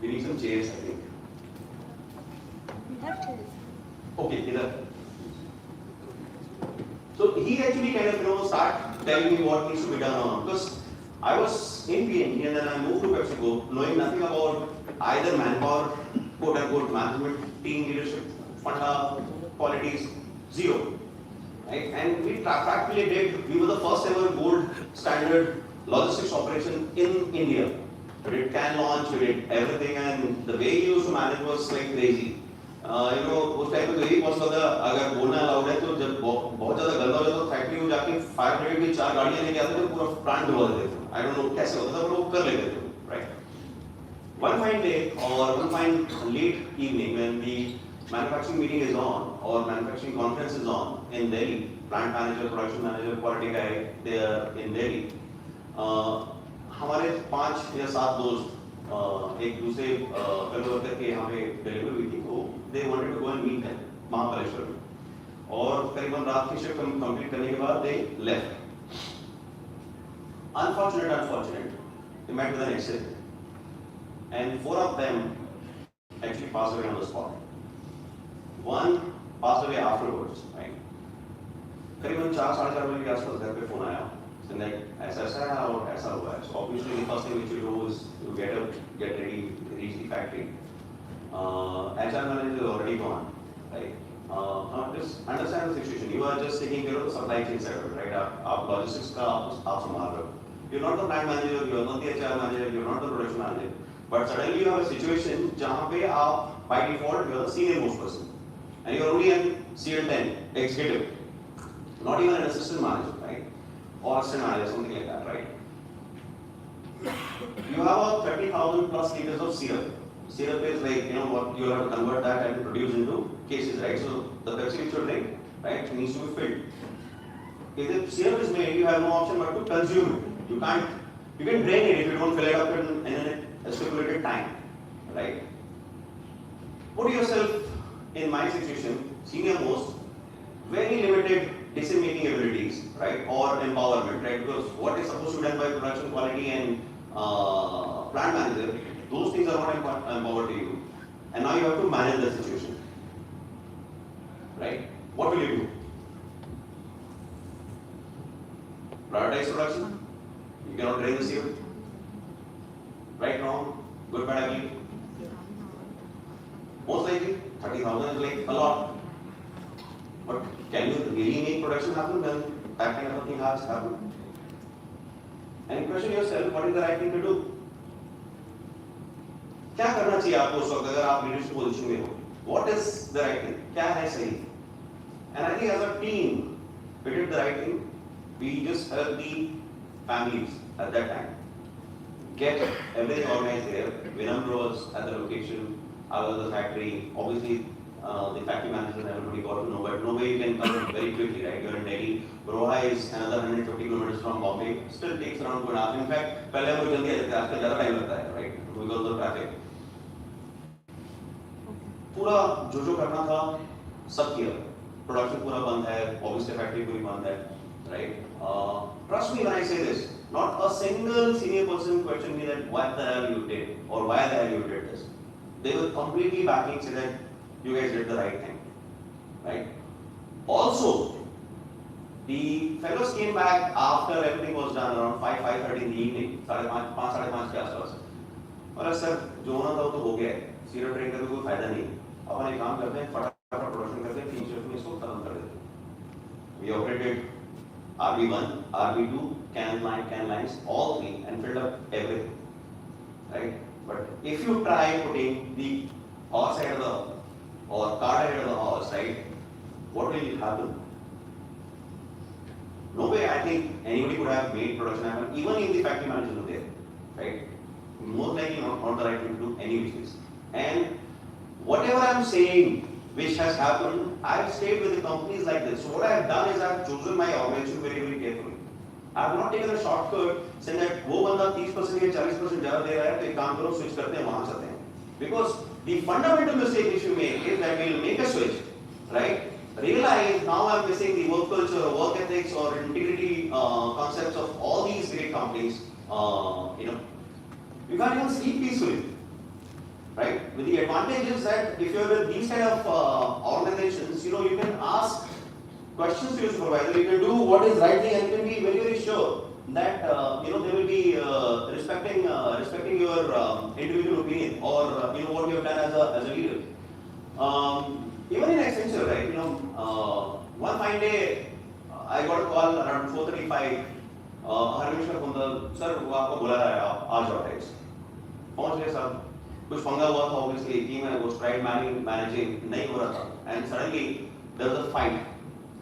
we need some chairs, I think. We have chairs. Okay, either. So he actually kind of start telling me what needs to be done on, because I was in PNG and then I moved to PepsiCo knowing nothing about either manpower, quote unquote management, team leadership, funda, qualities, zero. Right? And we practically we were the first ever gold standard logistics operation in India. We did can launch, we did everything, and the way he used to manage was like crazy. उस time पे तो यही possible था, अगर बोलना allowed है तो जब बहुत ज्यादा गंदा हो जाता तो फैक्ट्री में जाके फायर ब्रिगेड की 4 गाड़ियां लेके आते थे, पूरा प्लांट डुबा देते थे. आई डोंट नो कैसे होता था, पर वो कर लेते थे, right. One fine day or one fine late evening when the manufacturing meeting is on or manufacturing conference is on in Delhi, plant manager, production manager, quality guy, they are in Delhi. हमारे 5 या 7 दोस्त एक दूसरे fellow worker के यहाँ पे delivery हुई थी, तो they wanted to go and meet them Mahabaleshwar में, और करीबन रात की शिफ्ट कंप्लीट करने के बाद they left. Unfortunate, they met with an accident and 4 of them actually passed away on the spot. One passed away afterwards, right? करीबन 4-4:30 बजे के आसपास घर पे फोन आया, saying that ऐसा है और ऐसा हुआ है. So obviously the first thing which you do is to get up, get ready, reach the factory. HR manager is already gone, right? Just understand the situation. You are just taking care of the supply chain side of it, right? आप logistics का आप संभाल रहे हो. You're not the plant manager, you're not the HR manager, you're not the production manager. But suddenly you have a situation जहाँ पे आप by default you're the senior most person, and you're only an CL10 executive, not even an assistant manager, right? Or assistant manager, something like that, right? You have a 30,000 plus liters of syrup. Syrup is like, what you have to convert that and produce into cases, right? So the Pepsi which you drink, right, needs to be filled. If the syrup is made, you have no option but to consume it. You can drain it if you don't fill it up in a stipulated time, right? Put yourself in my situation, senior most, very limited decision-making abilities, right, or empowerment, right? Because what is supposed to be done by production quality and plant manager, those things are not empowered to you, and now you have to manage the situation, right? What will you do? Prioritize production. You cannot drain the seal. Right, wrong, good, bad, ugly. Most likely, 30,000 is like a lot. But can you really make production happen when that kind of a thing has happened? And question yourself, what is the right thing to do? क्या करना चाहिए आपको उस वक्त अगर आप leadership position में हो? What is the right thing? क्या है सही? And I think as a team, we did the right thing. We just helped the families at that time get everything organized there. Vinamra was at the location, I was at the factory. Obviously, the factory manager and everybody got to know, but no way you can come very quickly, right? You're in Delhi. Roha is another 150 kilometers from Bombay. Still takes around 2.5. In fact, पहले हम लोग जल्दी आते थे, आजकल ज़्यादा time लगता है, right? Because of the traffic. पूरा जो करना था सब किया. Production पूरा बंद है, obviously factory पूरी बंद है, right? Trust me when I say this. Not a single senior person questioned me that what the hell you did or why the hell you did this. They were completely backing, say that you guys did the right thing, right? Also, the fellows came back after everything was done around 5:30 in the evening, 5:30 के आसपास. और sir जो होना था वो तो हो गया है. सीरियल ट्रेन का कोई फायदा नहीं. अपन एक काम करते हैं, फटाफट प्रोडक्शन करते हैं, 3 शिफ्ट में इसको खत्म कर देते हैं. We operated RB1, RB2, can lines, all 3, and filled up everything, right? But if you try putting the horse ahead of the or cart ahead of the horse, right? What will happen? No way. I think anybody could have made production happen, even if the factory manager was there, right? Most likely not the right thing to do any business. And whatever I'm saying, which has happened, I've stayed with the companies like this. So what I have done is I've chosen my organization very, very carefully. I have not taken a shortcut saying that वो बंदा 30% या 40% ज़्यादा दे रहा है तो एक काम करो switch करते हैं वहाँ चलते हैं. Because the fundamental mistake which you make is that we'll make a switch, right? Realize now I'm missing the work culture, or work ethics, or integrity concepts of all these great companies. you can't even sleep peacefully, right? With the advantage is that if you're with these kind of organizations, you can ask questions to your supervisor, you can do what is right thing, and you can be very, very sure that they will be respecting your individual opinion or what you have done as a leader. Even in Accenture, right? One fine day I got a call around 4:35. Harmesh का phone था, sir वो आपको बुला रहा है, आप आ जाओ types. पहुंच गए सर, कुछ पंगा हुआ था ऑब्वियसली, टीम में वो स्ट्राइड मैनेजिंग नहीं हो रहा था, and suddenly there was a fight,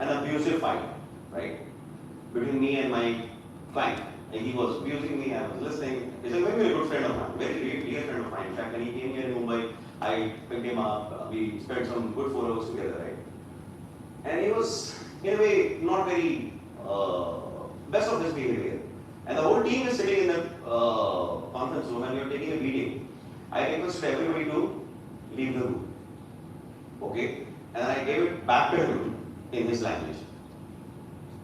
an abusive fight, right, between me and my client. And he was abusing me, I was listening. He's a very, very good friend of mine, very dear friend of mine. In fact, when he came here in Mumbai, I picked him up, we spent some good 4 hours together, right? And he was, in a way, not very best of his behavior. And the whole team is sitting in the conference room and we are taking a meeting. I requested everybody to leave the room. Okay? And I gave it back to him in his language.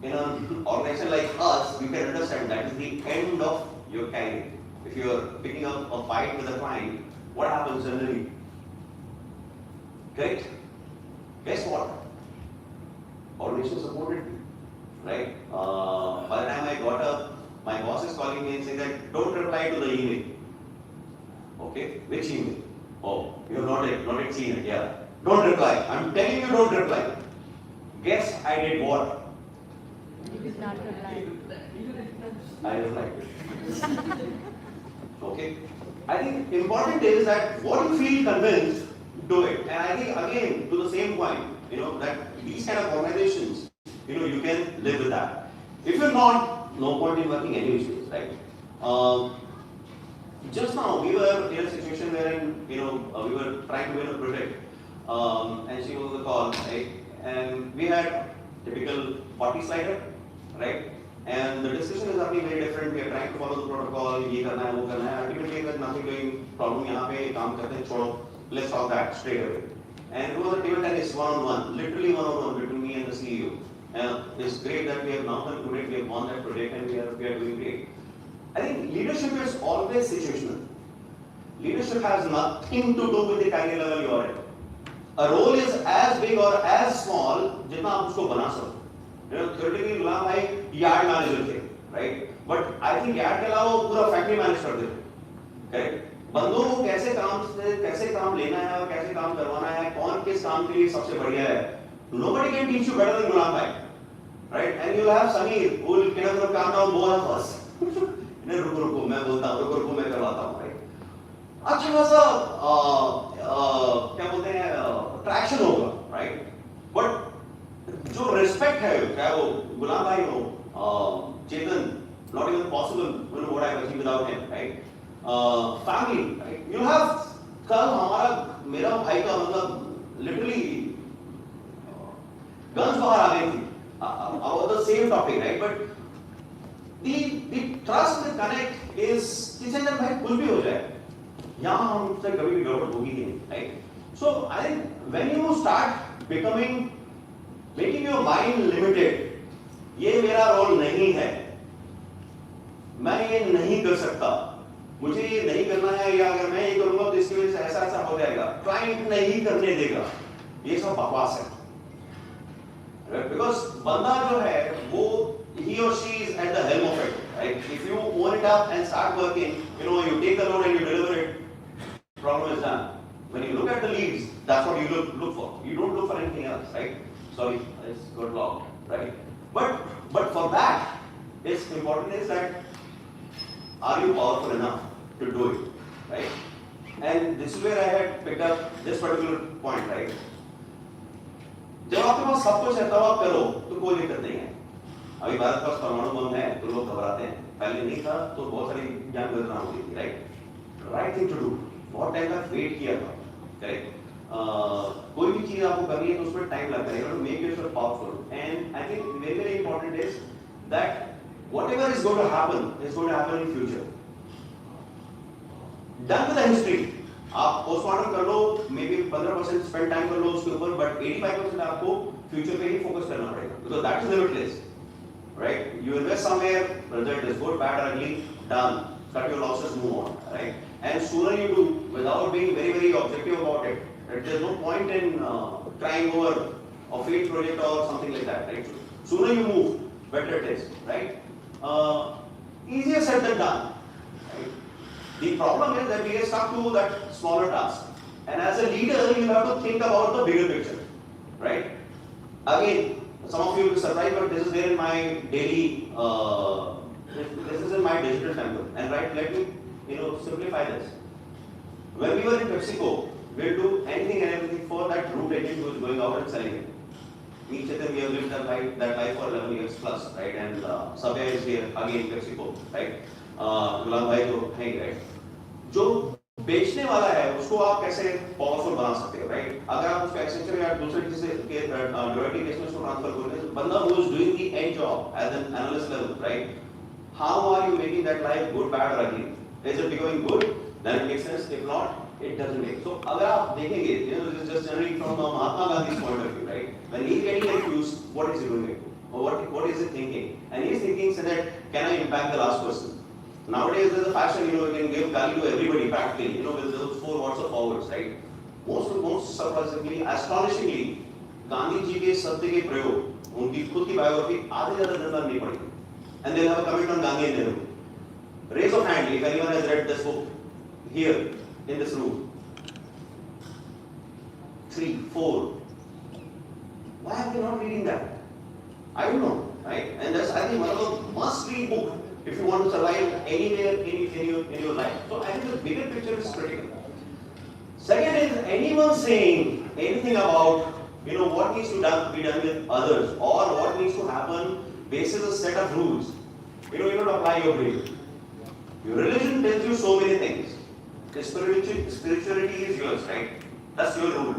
In an organization like us, you can understand that is the end of your career. If you are picking up a fight with a client, what happens generally? Correct? Guess what? Organization supported me, right? By the time I got up, my boss is calling me and saying that don't reply to the email. Okay, which email? Oh, you have not yet seen it. Yeah, don't reply. I'm telling you, don't reply. Guess I did what? You did not reply. I replied. Okay. I think important is that what you feel convinced, do it. And I think again to the same point, that these kind of organizations, you can live with that. If you're not, no point in working any issues, right? Just now we were in a situation wherein we were trying to win a project, and she was on the call, right? And we had typical 40 slider, right? And the discussion is happening very different. We are trying to follow the protocol. ये करना है, वो करना है. Ultimately, there's nothing doing. Problem यहाँ पे काम करते हैं, छोड़ो. Let's solve that straight away. And it was a table tennis one-on-one, literally one-on-one between me and the CEO. And it's great that we have now concluded, we have won that project, and we are doing great. I think leadership is always situational. Leadership has nothing to do with the career level you are at. A role is as big or as small जितना आप उसको बना सको. Theoretically गुलाम भाई yard manager थे, right? But I think yard के अलावा वो पूरा फैक्ट्री मैनेज करते थे, correct? बंदों को कैसे काम लेना है और कैसे काम करवाना है, कौन किस काम के लिए सबसे बढ़िया है. Nobody can teach you better than गुलाम भाई, right? And you'll have Samir who will kind of calm down both of us. नहीं रुको मैं बोलता हूँ, रुको मैं करवाता हूँ, right? अच्छा खासा क्या बोलते हैं ट्रैक्शन होगा, राइट? बट जो रिस्पेक्ट है, चाहे वो गुलाम भाई हो, Chetan, not even possible what I achieve without him, right? Family, right? You have कल मेरा भाई का मतलब लिटरली गन्स बाहर आ गई थी about the same topic, right? But the trust, the connect is किसी अंदर भाई कुछ भी हो जाए, यहाँ हमसे कभी भी गड़बड़ होगी नहीं, right? So I think when you start making your mind limited, ये मेरा रोल नहीं है, मैं ये नहीं कर सकता, मुझे ये नहीं करना है, या अगर मैं ये करूँगा तो इसकी वजह से ऐसा हो जाएगा, क्लाइंट नहीं करने देगा, ये सब बकवास है, because बंदा जो है वो he or she is at the helm of it, right? If you own it up and start working, you take the load and you deliver it, problem is done. When you look at the leads, that's what you look for. You don't look for anything else, right? Sorry, it's got loud, right? But for that, it's important is that are you powerful enough to do it, right? And this is where I had picked up this particular point, right? जब आपके पास सब कुछ है तब आप करो तो कोई दिक्कत नहीं है. अभी भारत के पास परमाणु बम है तो लोग घबराते हैं, पहले नहीं था तो बहुत सारी जान घटना होती थी, right? Right thing to do. बहुत टाइम तक वेट किया था, करेक्ट? कोई भी चीज आपको करनी है तो उसमें टाइम लगता है, make yourself powerful. And I think very important is that whatever is going to happen in future. Done with the history. आप पोस्टमार्टम कर लो, मे बी 15% स्पेंड टाइम कर लो उसके ऊपर, बट 85% आपको फ्यूचर पे ही फोकस करना पड़ेगा, because that is limitless, right? You invest somewhere, result is good, bad, ugly, done, cut your losses, move on, right? And sooner you do, without being very, very objective about it, right? There's no point in crying over a failed project or something like that, right? Sooner you move, better it is, right? Easier said than done. Right? The problem is that we get stuck to that smaller task. And as a leader, you have to think about the bigger picture, right? Again, some of you will be surprised, but this is there in my daily, this is in my digital temple. And right, let me, simplify this. When we were in PepsiCo, we'll do anything and everything for that route agent who is going out and selling it. Me, Chetan, we have lived that life for 11 years plus, right? And Sabya is here, again, PepsiCo, right? गुलाम भाई तो है ही, right? जो बेचने वाला है उसको आप कैसे पावरफुल बना सकते हो, राइट? अगर आप उसको एक्सेंचर या दूसरे किसी से लॉयल्टी केस में उसको ट्रांसफर करोगे, बंदा who is doing the end job as an analyst level, right? How are you making that life good, bad और ugly? Is it becoming good? Then it makes sense, if not it doesn't make. So अगर आप देखेंगे, this is just generally from Mahatma Gandhi's point of view, right? When he is getting confused, what is he doing? Or what is he thinking? And he is thinking so that, can I impact the last person? Nowadays there's a fashion, you can give value to everybody practically, with those 4 WhatsApp forwards, right? Most surprisingly, astonishingly, Gandhi ji के सत्य के प्रयोग, उनकी खुद की biography आधे ज्यादा जनता नहीं पढ़ी. And they'll have a comment on Gandhi and Nehru. Raise of hand if anyone has read this book here in this room. 3, 4. Why are they not reading that? I don't know, right? And that's, I think, one of the must-read book if you want to survive anywhere in your life. So I think the bigger picture is critical. Second is anyone saying anything about what needs to be done with others or what needs to happen based on a set of rules. You don't apply your brain. Your religion tells you so many things. Spirituality is yours, right? That's your rule.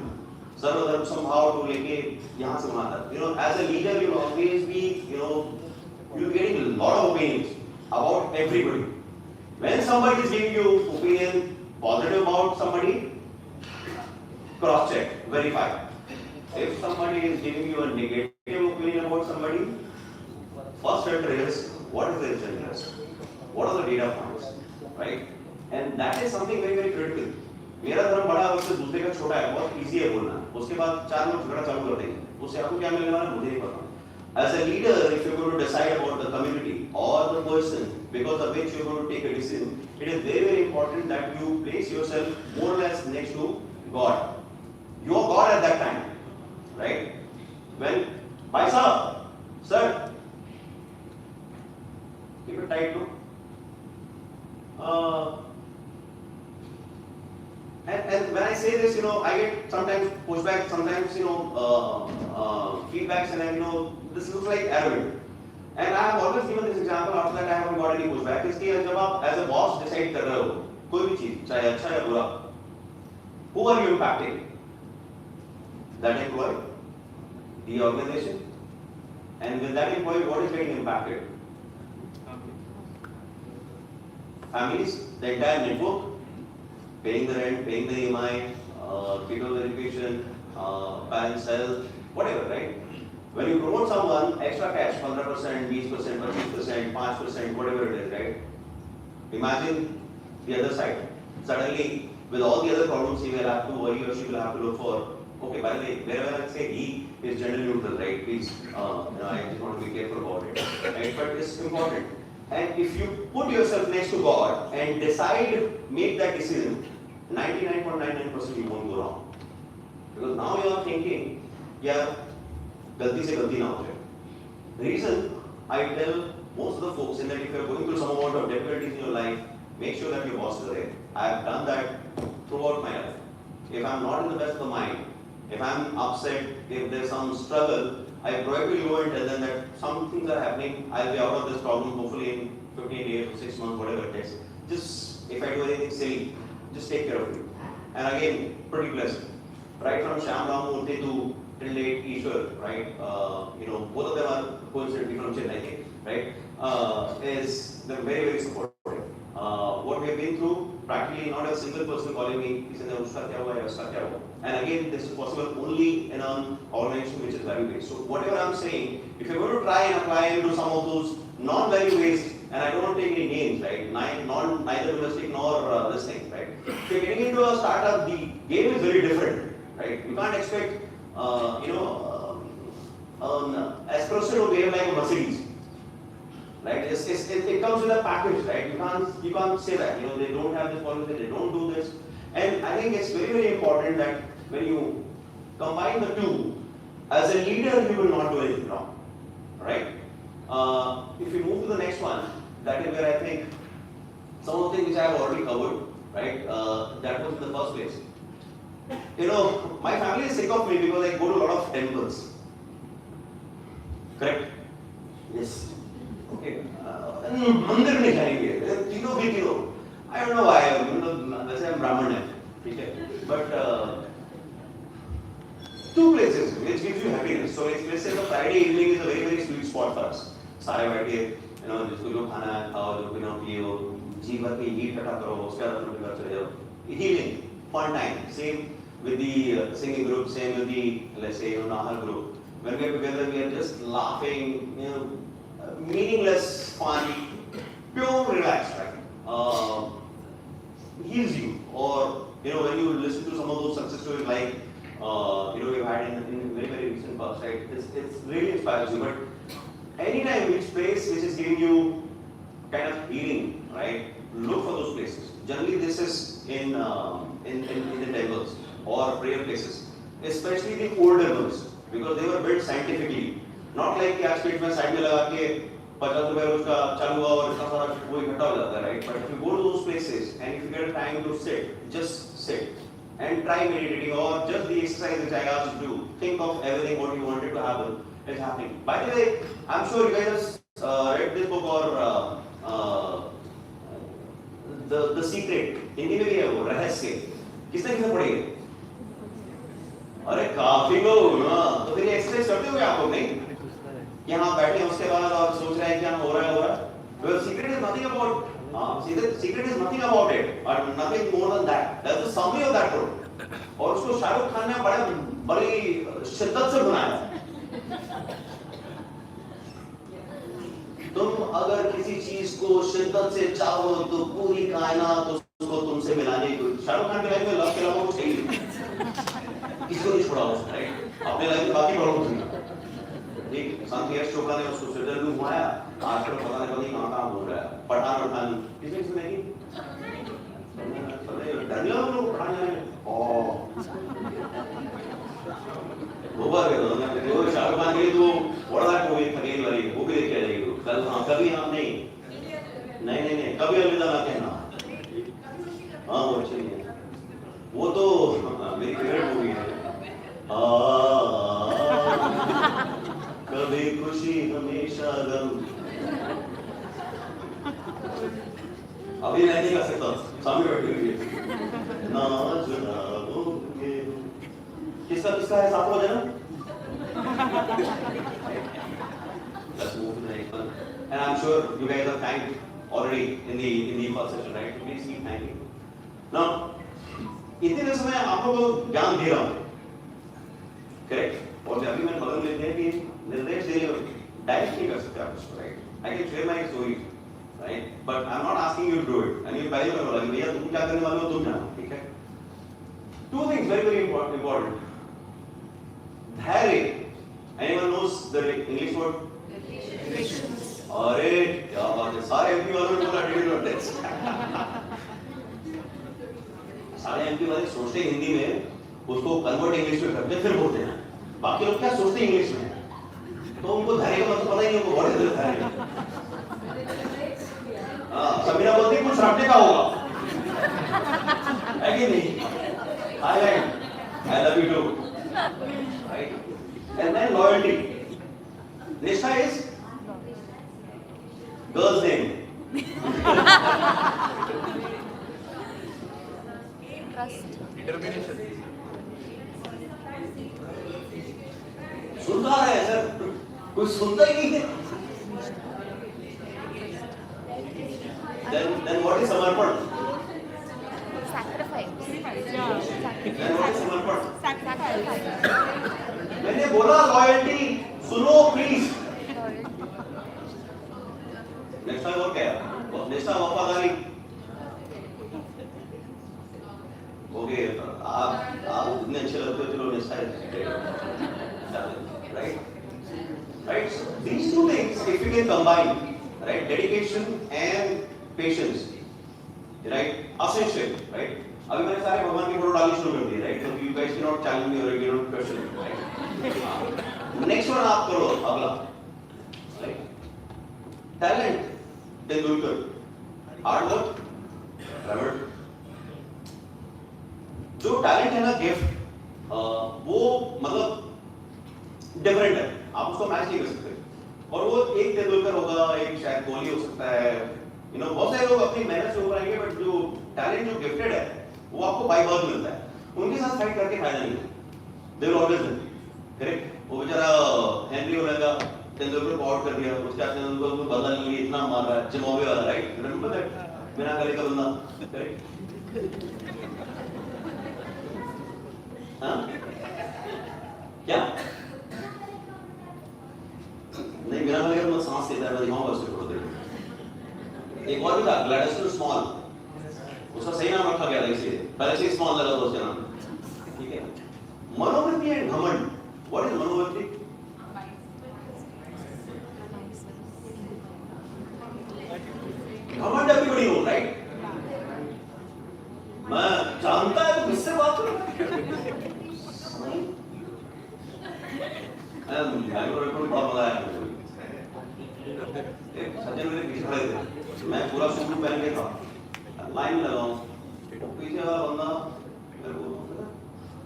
Sarva dharma somehow to leke yahan se wahan tak. As a leader, you'll always be, you'll be getting a lot of opinions about everybody. When somebody is giving you opinion positive about somebody, cross-check, verify. If somebody is giving you a negative opinion about somebody, first filter is what is their interest, what are the data points, right? And that is something very, very critical. मेरा धर्म बड़ा है उससे दूसरे का छोटा है, बहुत easy है बोलना. उसके बाद 4 लोग झगड़ा चालू कर देंगे. उससे आपको क्या मिलने वाला है मुझे नहीं पता. As a leader, if you're going to decide about the community or the person because of which you're going to take a decision, it is very, very important that you place yourself more or less next to God. You are God at that time, right? When, Bhai Sahab, sir, keep it tight, no? And when I say this, I get sometimes pushback, sometimes, feedbacks, and this looks like arrogant. And I have always given this example, after that I haven't got any pushback. is कि जब आप as a boss decide कर रहे हो कोई भी चीज, चाहे अच्छा या बुरा, who are you impacting? That employee, the organization, and with that employee, what is getting impacted? Families, the entire network, paying the rent, paying the EMI, people education, parents' health, whatever, right? When you promote someone, extra cash, 15%, 20%, 25%, 5%, whatever it is, right? Imagine the other side. Suddenly, with all the other problems he will have to worry or she will have to look for. Okay, by the way, wherever I say he is gender neutral, right? Please, I just want to be careful about it, right? But it's important. And if you put yourself next to God and decide, make that decision, 99.99% you won't go wrong. Because now you are thinking, yeah, galti se galti na ho jaye. The reason I tell most of the folks is that if you are going through some amount of difficulties in your life, make sure that your boss is there. I have done that throughout my life. If I am not in the best of the mind, if I am upset, if there is some struggle, I proactively go and tell them that some things are happening, I'll be out of this problem hopefully in 15 days or 6 months, whatever it takes. Just, if I do anything silly, just take care of it. And again, pretty blessed. Right from Shyam Ramamurthy to till late Ishwar, right? Both of them are coincidentally from Chennai, right? Is they're very, very supportive. What we have been through, practically not a single person calling me, he said, uska kya hua hai, uska kya hua. And again, this is possible only in an organization which is value-based. So whatever I'm saying, if you're going to try and apply into some of those non-value-based, and I don't want to take any names, right? Neither domestic nor this thing, right? So getting into a startup, the game is very different, right? You can't expect, an espresso to behave like a Mercedes, right? It comes with a package, right? You can't say that. They don't have this policy, they don't do this. And I think it's very, very important that when you combine the two, as a leader, you will not do anything wrong, right? If we move to the next one, that is where I think some of the things which I have already covered, right? That was in the first place. My family is sick of me because I go to a lot of temples. Correct? Yes. Okay. मंदिर नहीं जाएंगे, तीनों भी तीनों. I don't know why. वैसे हम ब्राह्मण हैं, ठीक है? But two places which gives you happiness. So let's say the Friday evening is a very, very sweet spot for us. सारे बैठ के, जिसको जो खाना है खाओ, जो पीना पियो, जी भर के ईट इकट्ठा करो, उसके बाद अपने घर चले जाओ. Healing, fun time. Same with the singing group, same with the, let's say, Nahal group. When we are together, we are just laughing, meaningless fun, pure relaxed, right? Heals you. Or, when you listen to some of those success stories like, we've had in very, very recent past, right? It's really inspires you. But anytime which place which is giving you kind of healing, right? Look for those places. Generally, this is in the temples or prayer places, especially the old temples, because they were built scientifically. Not like कि आज पेट में side में लगा के 50 रुपए रोज का चालू हुआ और इतना सारा वो इकट्ठा हो जाता है, right? But if you go to those places and if you get time to sit, just sit and try meditating, or just the exercise which I asked you to do. Think of everything what you wanted to happen is happening. By the way, I'm sure you guys have read this book or the Secret. Hindi में भी है वो, रहस्य. किसने पढ़ी है? अरे काफी लोग ना. तो फिर ये एक्सरसाइज करते होंगे आप लोग, नहीं? यहाँ बैठे हैं उसके बाद और सोच रहे हैं कि यहाँ हो रहा है. Well, secret is nothing about. Secret is nothing about it, or nothing more than that. That's the summary of that book. और उसको शाहरुख खान ने बड़ी शिद्दत से बनाया. तुम अगर किसी चीज को शिद्दत से चाहो तो पूरी कायनात उसको तुमसे मिलाने को. शाहरुख खान के लाइफ में लव के अलावा कुछ है ही नहीं. किसको नहीं छोड़ा उसने, राइट? अपने लाइफ में बाकी बढ़ो उसने. ठीक, शांति यश चोपड़ा ने उसको स्विट्जरलैंड में घुमाया. आजकल पता नहीं कहाँ बोल रहा है. पठान किसने सुनेगी? डर लगा लोग पठान जाने. गोबर के दो शाहरुख खान की तो बड़ा मूवी थकेल वाली वो भी देख के आ जाएगी. तो कल कभी हम नहीं कभी अलविदा ना कहना. हाँ वो अच्छी है. वो तो मेरी फेवरेट मूवी है. कभी खुशी हमेशा गम. अभी मैं नहीं कर सकता, सामने बैठी हुई है. ना जुड़ाओगे. किसका है साथ हो जाना. Let's move to the next one. And I'm sure you guys have thanked already in the first session, right? Please keep thanking. Now, इतने समय आप लोगों को ज्ञान दे रहा हूँ, correct? और अभी मैंने बगल में दिया कि निर्देश देने डायरेक्ट नहीं कर सकते आप उसको, right? I can share my story, right? But I'm not asking you to do it. And you पहले मैं बोला कि भैया तुम क्या करने वाले हो तुम जानो, ठीक है? Two things very very important. धैर्य. Anyone knows the English word? अरे क्या बात है. सारे एमपी वालों ने बोला डिटेल और टेक्स्ट. सारे एमपी वाले सोचते हिंदी में, उसको कन्वर्ट इंग्लिश में करते फिर बोलते हैं. बाकी लोग क्या सोचते इंग्लिश में, तो उनको धैर्य का मतलब पता ही नहीं. उनको बहुत दिल धैर्य. समीरा बोलती कुछ रखने का होगा, है कि नहीं? I love you too, right? And then loyalty. Nisha is girl's name. Trust. Determination. सुनता है सर, कोई सुनता ही नहीं है. Then what is समर्पण? Sacrifice. Yeah, Then what is समर्पण? बोला लॉयल्टी सुनो प्लीज। नेक्स्ट टाइम और क्या है? नेक्स्ट टाइम वफादारी। ओके आप इतने अच्छे लगते हो, चलो next time right right. These two things if you can combine, right, dedication and patience, right, essential, right। अभी मैंने सारे भगवान के फोटो डालनी शुरू कर दी, right, so you guys cannot challenge me or you cannot question me, right। Next one आप करो अगला, right, talent Tendulkar, hard work reward. जो टैलेंट है ना, गिफ्ट, वो मतलब डिफरेंट है, आप उसको मैच नहीं कर सकते। और वो एक तेंदुलकर होगा, एक शायद कोहली हो सकता है, यू नो, बहुत सारे लोग अपनी मेहनत से ऊपर आएंगे, बट जो टैलेंट जो गिफ्टेड है वो आपको बाय बर्थ मिलता है। उनके साथ फाइट करके फायदा नहीं है, they will always win, correct. वो बेचारा हेनरी ओलेगा तेंदुलकर को आउट कर दिया, उसके बाद तेंदुलकर को बदला नहीं, इतना मार रहा है, जिम्बाब्वे वाला, राइट, रिमेंबर दैट, बिना गले का बंदा, करेक्ट। हाँ क्या नहीं, बिना गले का बंदा सांस लेता है, मैं दिखाऊंगा उसको थोड़ी देर। एक और भी था ग्लैडिस्टर स्मॉल, उसका सही नाम रखा गया था इसलिए, पहले से स्मॉल लगा था उसका नाम, ठीक है। मनोवृत्ति एंड घमंड, व्हाट इज मनोवृत्ति? घमंड एवरीबॉडी नो, राइट। मैं जानता है तो किससे बात करूं? सज्जन मेरे पीछे खड़े थे, मैं पूरा सूट पहन के था, लाइन में लगा हूं, पीछे वाला बंदा मेरे को,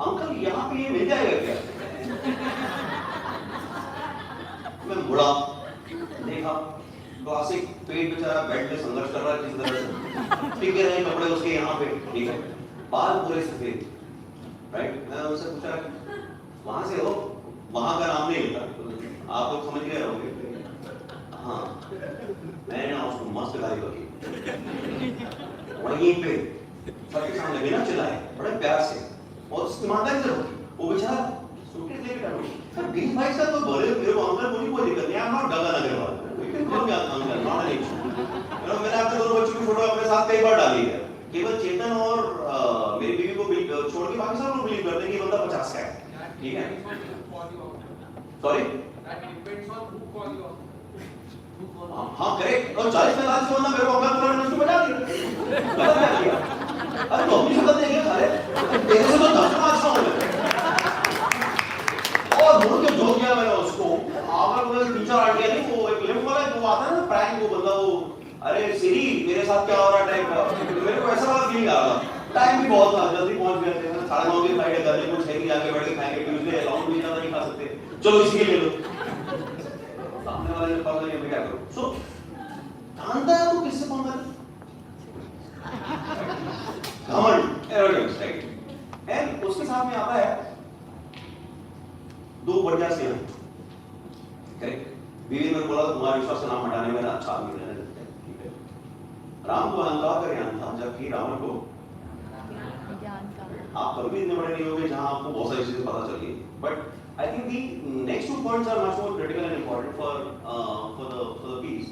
अंकल यहाँ पे ये मिल जाएगा क्या? मैं मुड़ा, देखा, क्लासिक, पेट बेचारा बेड पे संघर्ष कर रहा है किसी तरह से, टिके रहे कपड़े उसके यहाँ पे, ठीक है, बाल पूरे सफेद, राइट। मैंने उनसे पूछा वहां से हो? वहां का नाम नहीं लेता, आप लोग समझ गए होंगे। हाँ, मैंने ना उसको मस्त गाली करी, वहीं पे सबके सामने बिना चिल्लाए, बड़े प्यार से और ईमानदारी से रोकी। वो बेचारा सूटकेस लेके बैठा, सर 20-22 साल तो बोले मेरे को अंकल, मुझे कोई दिक्कत नहीं, आई एम नॉट गगन अग्रवाल, लेकिन कौन क्या अंकल, नॉट एन इशू। मैंने अपने दोनों बच्चों की फोटो अपने साथ कई बार डाली है, केवल चेतन और मेरी बीवी को छोड़ के बाकी सब लोग बिलीव करते हैं कि बंदा 50 का है, ठीक है। सॉरी, हाँ करेक्ट, और 40-45 से बंदा मेरे को अंकल बोला, मैंने उसको बजा दिया, गलत क्या किया? अरे तो अपनी शक्ल देखे सारे, तेरे से तो 10 गुना अच्छा हूं मैं। और मुड़ के जोक किया मैंने उसको, आकर मुझे 3-4 आंटियां नहीं, वो एक लिफ्ट वाला वो आता है ना प्रैंक, वो बंदा वो, अरे सिरी मेरे साथ क्या हो रहा है टाइप का, मेरे को ऐसा वाला फीलिंग आ रहा। टाइम भी बहुत था, जल्दी पहुंच गए थे, 9:30 की फ्लाइट है, घर में कुछ है नहीं, जाके बैठ के खाएंगे, ट्यूसडे अलाउंड भी ज्यादा नहीं खा सकते, चलो इसी के ले लो, सामने वाले ने पास नहीं, मैं क्या करूं? सो जानता है तो किससे पंगा ले? घमंड, एरोगेंस, राइट। एंड उसके साथ में आता है दो बढ़िया से, करेक्ट। बीवी ने बोला तुम्हारे विश्वास का नाम हटाने में अच्छा आदमी रहने देते हैं, ठीक है। राम को अहंकार का ज्ञान था, जबकि रावण को ज्ञान का। आप कभी इतने बड़े नहीं होंगे जहां आपको बहुत सारी चीजें पता चली, but I think the next 2 points are much more critical and important for the peace,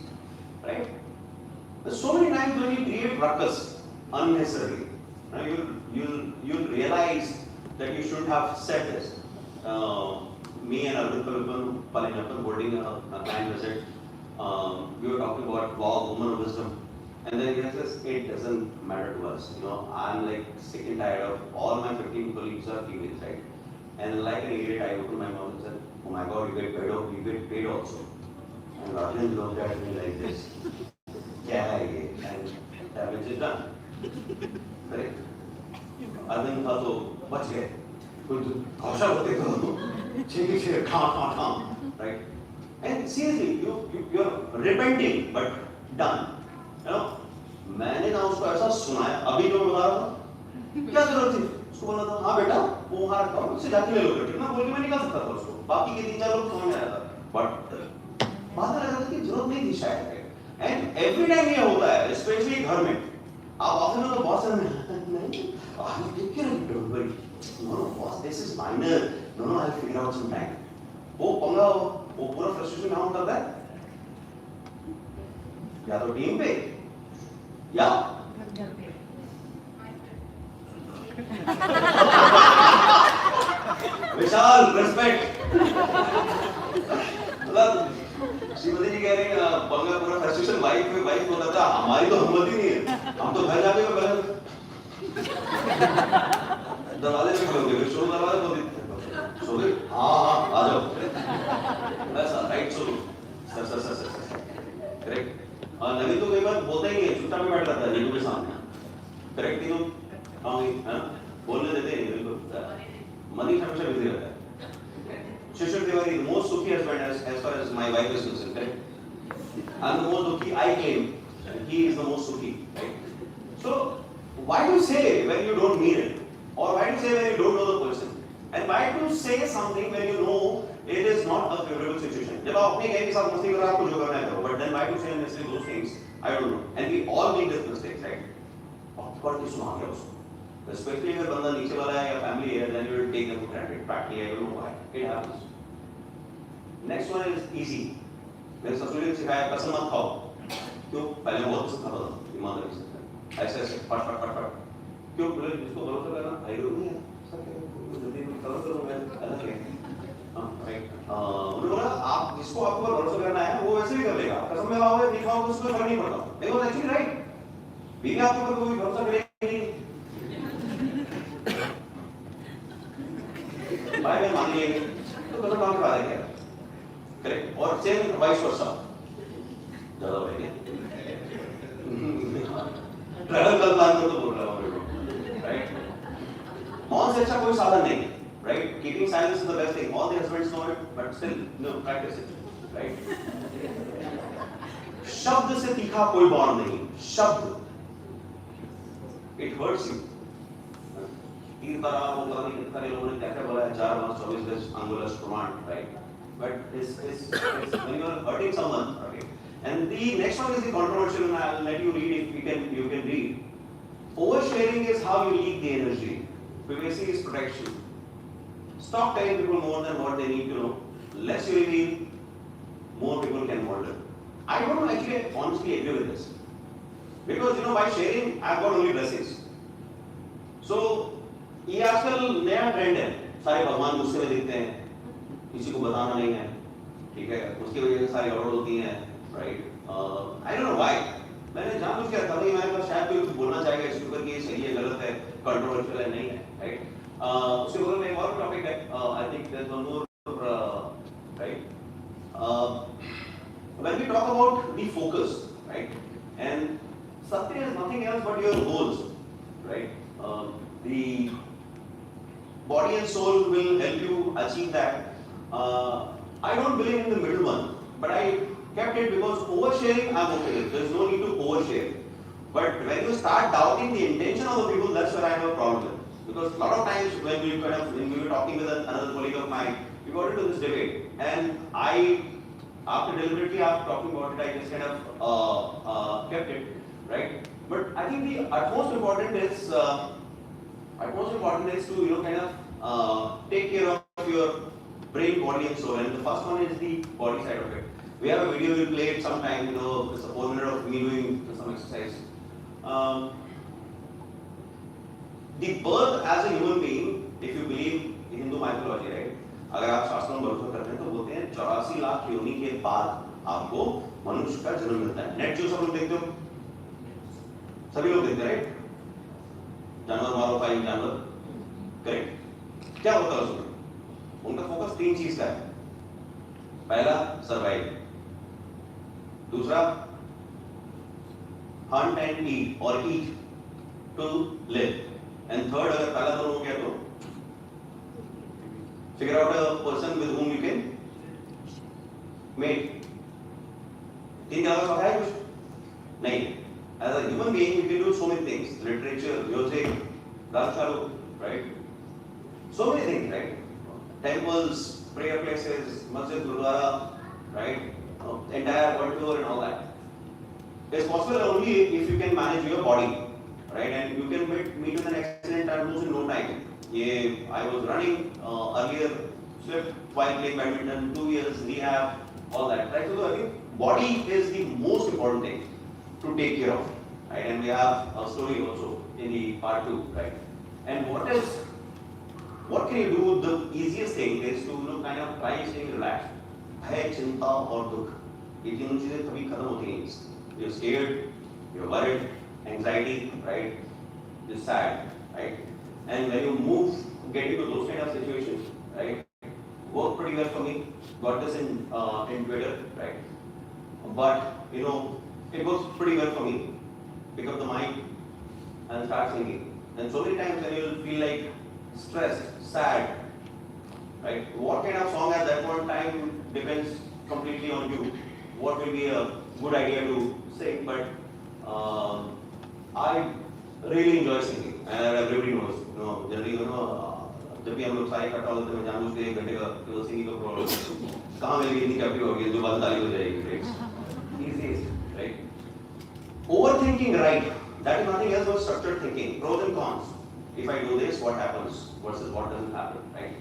right? There's so many times when you create ruckus unnecessarily, right? You'll realize that you shouldn't have said this. Me and Arvind holding a client visit, we were talking about wow, woman of wisdom, and then he says it doesn't matter to us. You know, I'm like sick and tired of all my 15 colleagues are females, right? And like an idiot, I opened my mouth and said, "Oh my God, you get paid also." And Rajan looked at me like this. क्या है ये? And damage is done. Correct? Arvind था तो बच गए. कुछ घोषा होते तो छेड़ खां, right? And seriously, you're repenting, but done. You know, मैंने ना उसको ऐसा सुनाया. अभी जो मैं बता रहा था, क्या जरूरत थी? उसको बोला था, हाँ बेटा वो वहां रखा हूं, उससे जाके ले लो, कितना बोल के मैं निकाल सकता था उसको, बाकी के 3-4 लोग समझ में आया था, बट बात लग रहा था कि जरूरत नहीं थी शायद। एंड एवरी टाइम ये होता है, स्पेशली घर में, आप ऑफिस में तो बहुत सारे नहीं, I take care of it, don't worry, no boss this is minor, no I will figure out some time, वो पंगा वो पूरा फ्रस्ट्रेशन कहाँ उतरता है? या तो टीम पे या विशाल रेस्पेक्ट। मतलब श्रीमती जी कह रहे हैं पंगा पूरा फ्रस्ट्रेशन वाइफ को होता था, हमारी तो हिम्मत ही नहीं है, हम तो घर जाके पहले दरवाजे पे खड़े हो गए, शोर दरवाजे खोल सो गए, हाँ आ जाओ, ऐसा राइट सो सर करेक्ट। नवीन तो कई बार बोलता ही नहीं है, चुपचाप बैठ जाता है नीलू के सामने, करेक्ट नहीं हाँ है ना, बोलने देते हैं बिल्कुल, मनी हमेशा बिजी रहता है। Shekhar Tiwari, the most Sukhi husband as far as my wife is concerned, correct? I'm the most Sukhi, I claim, and he is the most Sukhi, right? So, why do you say when you don't mean it? Or why do you say when you don't know the person? And why do you say something when you know it is not a favorable situation? जब आप अपने gang के साथ मस्ती कर रहे हो, आपको जो करना है करो, but then why do you say unnecessarily those things? I don't know. And we all make these mistakes, right? Awkward की सुना गया उसको. Especially अगर बंदा नीचे वाला है या family है, then you will take them for granted. Practically, I don't know why. It happens. Next one is easy. मेरे ससुर ने सिखाया कसम मत खाओ. क्यों? पहले बहुत कसम खाता था, ईमानदारी से. ऐसे ऐसे फट. क्यों? बोले जिसको भरोसा करना, भाई लोग नहीं है. सब जल्दी करो मैं अलग है. हाँ, राइट. उन्होंने बोला आप जिसको आपको भरोसा करना है, वो वैसे भी कर लेगा. कसम में खाओगे, नहीं खाओगे, उसको फर्क नहीं पड़ता. It was actually right. बीवी आपके ऊपर कोई भरोसा करेगी नहीं. भाई मैं मान लिया तो कसम काम करा देंगे. करेक्ट. और सेम वाइस वर्सा. ज्यादा भाई ट्रैवल का प्लान तो बोल रहा हूँ, राइट. मौन से अच्छा कोई साधन नहीं, right. Keeping silence is the best thing. All the husbands know it but still no practice it, right. शब्द से तीखा कोई बॉन्ड नहीं. शब्द इट हर्ट्स यू. तीन तरह वो पता नहीं कितने लोगों ने क्या बोला है, 4 मास 24 गज अंगुलस command, right. But is when you are hurting someone, okay. And the next one is the controversial, and I'll let you read if you can read. Oversharing is how you leak the energy. Privacy is protection. Stop telling people more than what they need to know. Less you reveal, more people can model. I don't actually honestly agree with this, because you know by sharing I've got only blessings. So ये आजकल नया trend है, सारे भगवान गुस्से में दिखते हैं, किसी को बताना नहीं है, ठीक है, उसकी वजह से सारी गड़बड़ होती है, right. I don't know why. मैंने जानबूझ के रखा था कि मैं शायद कोई कुछ बोलना चाहेगा इसके ऊपर कि ये सही है गलत है, कंट्रोवर्शियल है नहीं है, राइट. उसके बगल में एक और टॉपिक है, I think there is one more, right. When we talk about the focus, right, and सत्य is nothing else but your goals, right. The body and soul will help you achieve that. I don't believe in the middle one, but I kept it because oversharing I'm okay with. There's no need to overshare. But when you start doubting the intention of the people, that's where I have a problem with. Because a lot of times when we were talking with another colleague of mine, we got into this debate, and after deliberately after talking about it, I just kind of kept it, right? But I think the utmost important is to kind of take care of your brain, body, and soul. And the first one is the body side of it. We have a video, we'll play it sometime. You know, it's a 4 minute of me doing some exercise. The birth as a human being, if you believe in Hindu mythology, right? अगर आप शास्त्रों में भरोसा करते हैं तो बोलते हैं 84 लाख योनि के बाद आपको मनुष्य का जन्म मिलता है. नेट जो सब लोग देखते हो, सभी लोग देखते हैं, राइट. जानवर मारो, फाइल जानवर, करेक्ट. क्या होता है उसमें? उनका फोकस 3 चीज का है. पहला सर्वाइव, दूसरा हंट एंड ईट और ईट टू लिव, एंड थर्ड अगर पहला दोनों हो गया तो figure out a person with whom you can mate. 3 का मतलब है कुछ नहीं. As a human being, you can do so many things: literature, music, dance, right? So many things, right? Temples, prayer places, masjid, gurudwara, right? Entire world tour and all that. It's possible only if you can manage your body, right? And you can meet with an accident and lose in no time. I was running earlier slept while playing badminton, 2 years rehab, all that, right? So I think body is the most important thing to take care of, right? And we have a story also in the part 2, right? And what can you do? The easiest thing is to kind of try and stay relaxed. भय, चिंता और दुख, ये तीनों चीजें कभी खत्म होती नहीं. You're scared, you're worried, anxiety, right? You're sad, right? And when you get into those kind of situations, right? Worked pretty well for me. Got this in Twitter, right? But it works pretty well for me. Pick up the mic and start singing. And so many times when you'll feel like stressed, sad, right? What kind of song at that point in time depends completely on you. What will be a good idea to sing? But I really enjoy singing, and everybody knows. Generally, जब भी हम लोग सारे इकट्ठा होते हैं, मैं जानबूझ के 1 घंटे का सिंगिंग का प्रॉब्लम कहाँ मेरी इतनी कैपेसिटी होगी जो बात ताली हो जाएगी, right? Easiest, right? Overthinking, right? That is nothing else but structured thinking. Pros and cons. If I do this, what happens versus what doesn't happen, right?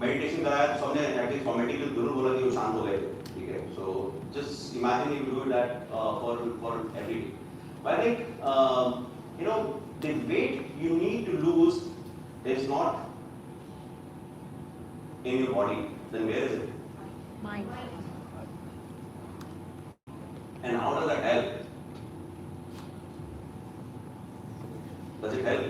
Meditation कराया तो सबने एटलीस्ट फॉर्मेटिव में जरूर बोला कि वो शांत हो गए, ठीक है? So just imagine you do that for every day. But I think the weight you need to lose is not in your body. Then where is it? Mind. And how does that help? Does it help?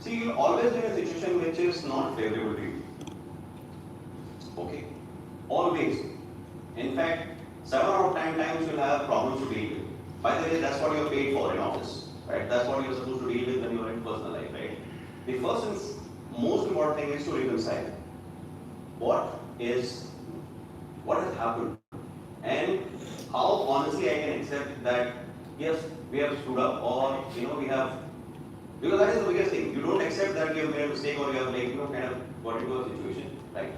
See, you'll always be in a situation which is not favorable to you. Okay? Always. In fact, 7 out of 10 times you'll have problems to deal with. By the way, that's what you're paid for in office, right? That's what you're supposed to deal with when you're in personal life, right? The first and most important thing is to reconcile. What has happened? And how honestly I can accept that, yes, we have screwed up, or we have, because that is the biggest thing. You don't accept that you have made a mistake, or you have kind of got into a situation, right?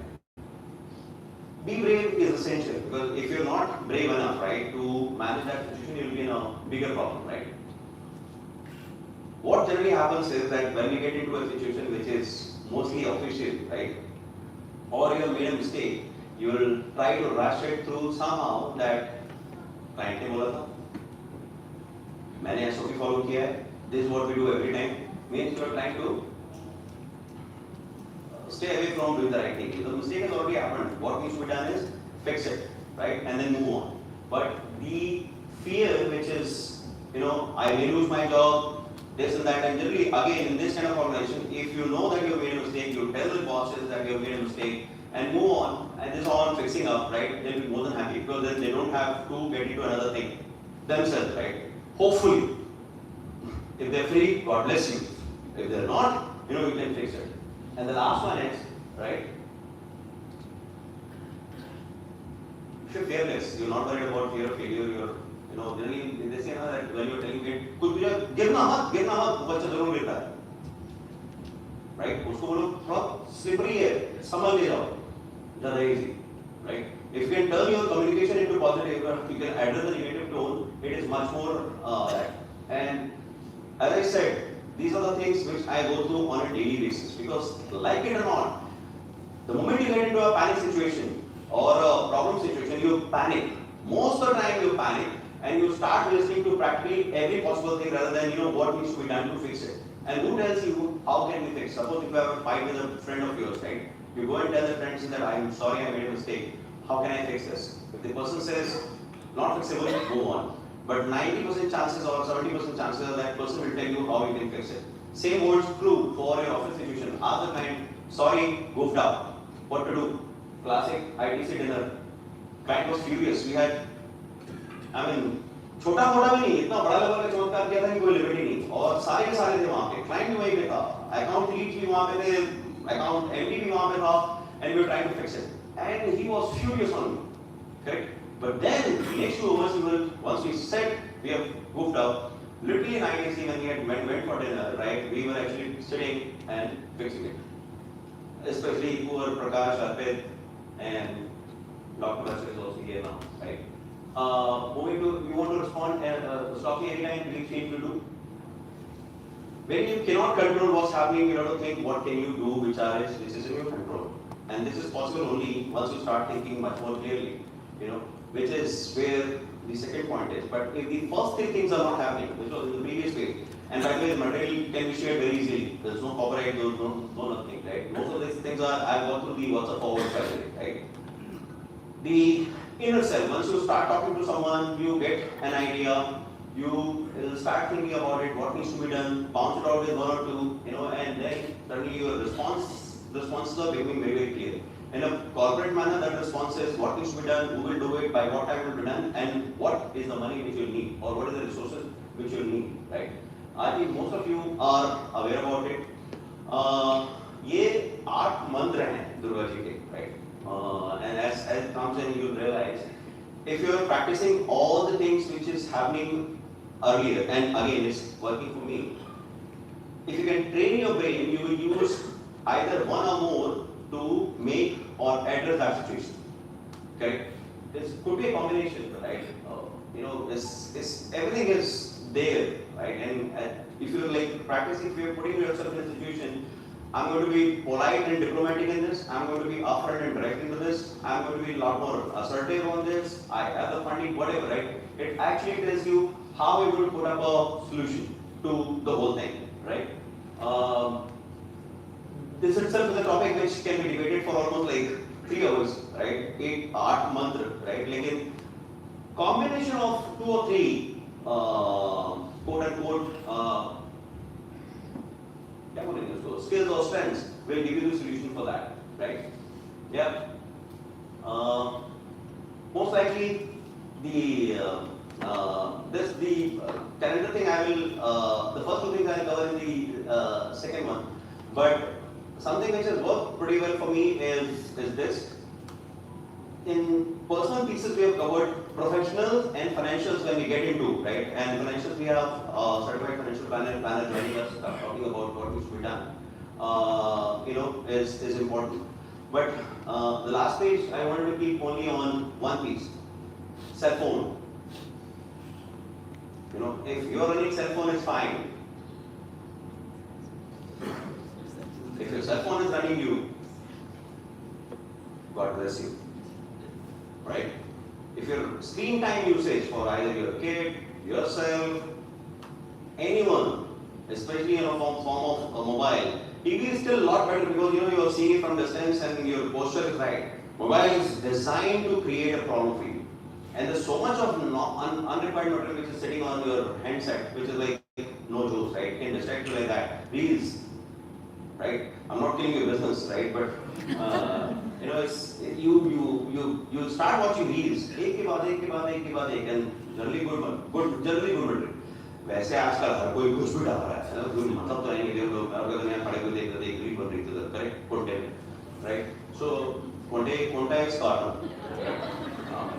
Be brave is essential, because if you're not brave enough, right, to manage that situation, you'll be in a bigger problem, right? What generally happens is that when we get into a situation which is mostly official, right, or you have made a mistake, you will try to rush it through somehow that client ने बोला था, मैंने SOP follow किया है, this is what we do every time, means you are trying to stay away from doing the right thing. The mistake has already happened. What needs to be done is fix it, right, and then move on. But the fear, which is, I may lose my job, this and that, and generally, again, in this kind of organization, if you know that you have made a mistake, you tell the bosses that you have made a mistake, and move on, and this is all fixing up, right, they'll be more than happy, because then they don't have to get into another thing themselves, right? Hopefully, if they're free, God bless you. If they're not, you can fix it. And the last one is, right, if you're fearless, you're not worried about fear of failure, you're, generally, they say that when you're telling it, कुछ गिरना मत, बच्चा जरूर गिरता है, right? उसको बोलो थोड़ा slippery है, संभल ले जाओ, ज़्यादा easy, right? If you can turn your communication into positive, you can address the negative tone, it is much more that. And as I said, these are the things which I go through on a daily basis, because like it or not, the moment you get into a panic situation or a problem situation, you panic. Most of the time you panic, and you start listening to practically every possible thing rather than what needs to be done to fix it. And who tells you how can we fix? Suppose if you have a fight with a friend of yours, right? You go and tell the friend that I'm sorry, I made a mistake. How can I fix this? If the person says not fixable, go on. But 90% chances or 70% chances that person will tell you how you can fix it. Same holds true for your office situation. Ask the client, sorry, goofed up. What to do? Classic ITC dinner. Client was furious. We had, छोटा मोटा भी नहीं, इतना बड़ा level का चमत्कार किया था कि कोई लिमिट ही नहीं, और सारे के सारे थे वहाँ पे, क्लाइंट भी वहीं पे था, अकाउंट लीड भी वहाँ पे थे, अकाउंट एमडी भी वहाँ पे था, and we were trying to fix it, and he was furious on me, correct? But then next 2 hours, once we said we have goofed up, literally in ITC when we had went for dinner, right? We were actually sitting and fixing it, especially poor Prakash, Arpit, and Dr. Bhaskar is also here now, right? Moving to, you want to respond, stopping anytime, please feel free to. When you cannot control what's happening, you have to think what can you do which is in your control. And this is possible only once you start thinking much more clearly, which is where the second point is. But if the first three things are not happening, which was in the previous way, and by the way, the material can be shared very easily. There's no copyright, there's no nothing, right? Most of these things are, I've gone through the WhatsApp forward by the way, right? The inner self, once you start talking to someone, you get an idea, you will start thinking about it, what needs to be done, bounce it out with one or two, and then suddenly your responses are becoming very, very clear. In a corporate manner, that response is what needs to be done, who will do it, by what time it will be done, and what is the money which you'll need, or what is the resources which you'll need, right? I think most of you are aware about it. ये 8 मंत्र हैं दुर्गा जी के, right? And as it comes in, you'll realize if you are practicing all the things which is happening earlier, and again it's working for me. If you can train your brain, you will use either one or more to make or address that situation. Correct? This could be a combination, right? Everything is there, right? And if you're like practicing, if you're putting yourself in a situation, I'm going to be polite and diplomatic in this, I'm going to be upfront and direct into this, I'm going to be a lot more assertive on this, I have the funding, whatever, right? It actually tells you how you will put up a solution to the whole thing, right? This itself is a topic which can be debated for almost like 3 hours, right? 8 mantra, right? Like in combination of 2 or 3 quote unquote skills or strengths will give you the solution for that, right? Yeah. Most likely the calendar thing I will the first 2 things I will cover in the second one, but something which has worked pretty well for me is this. In personal pieces we have covered professionals and financials when we get into, right? And financials we have certified financial planner joining us, talking about what needs to be done. Is important. But the last page I wanted to keep only on one piece. Cell phone. If you're running cell phone, it's fine. If your cell phone is running you, God bless you. Right? If your screen time usage for either your kid, yourself, anyone, especially in a form of a mobile, TV is still a lot better because you are seeing it from distance and your posture is right. Mobile is designed to create a problem for you. And there's so much of unrequired material which is sitting on your handset, which is like no jokes, right? It can distract you like that. Reels, right? I'm not killing your business, right? But it's you start watching reels, एक के बाद एक, and generally good material. वैसे आजकल हर कोई कुछ भी डाल रहा है, कोई मतलब तो नहीं है लोग अगर दुनिया खड़े हुए देख रहे एक रील बन रही थी, correct? Content, right? So content is cartoon.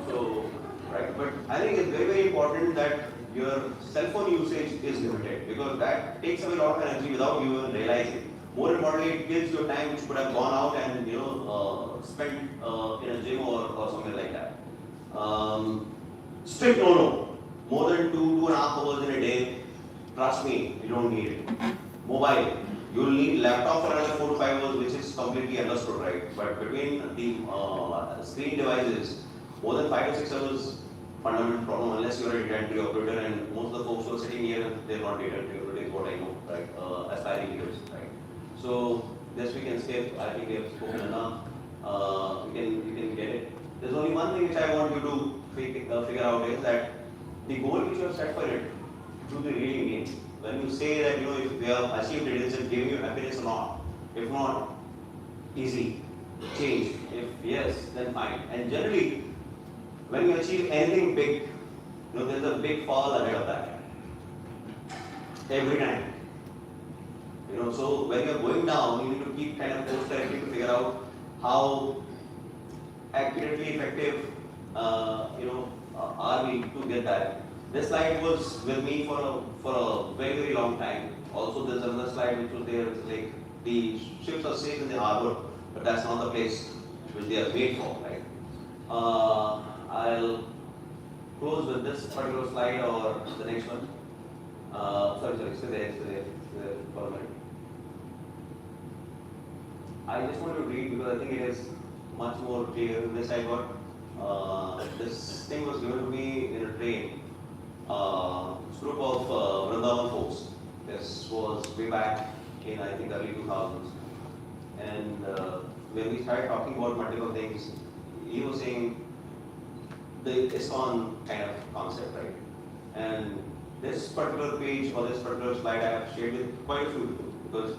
So right, but I think it's very, very important that your cell phone usage is limited because that takes away a lot of energy without you even realizing. More importantly, it gives you time which could have gone out and spent in a gym or something like that. Strict no. More than 2.5 hours in a day, trust me, you don't need it. Mobile, you will need laptop for another 4 to 5 hours, which is completely understood, right? But between the screen devices, more than 5 to 6 hours, fundamental problem unless you are a data entry operator, and most of the folks who are sitting here, they're not data entry operators, what I know, right? Aspiring leaders, right? So this we can skip. I think we have spoken enough. You can get it. There's only one thing which I want you to figure out is that the goal which you have set for it, do the really mean. When you say that if we have achieved it, is it giving you happiness or not? If not, easy, change. If yes, then fine. And generally, when you achieve anything big, there's a big fall ahead of that. Every time. So when you're going down, you need to keep kind of course correcting to figure out how accurately effective, are we to get that. This slide was with me for a very, very long time. Also, there's another slide which was there. It's like the ships are safe in the harbor, but that's not the place which they are made for, right? I'll close with this particular slide or the next one? Sorry, stay there for a minute. I just want to read because I think it is much more clear. This I got, this thing was given to me in a train. Group of Vrindavan folks. This was way back in I think early 2000s. And when we started talking about multiple things, he was saying the ISKCON kind of concept, right? And this particular page or this particular slide I have shared with quite a few people because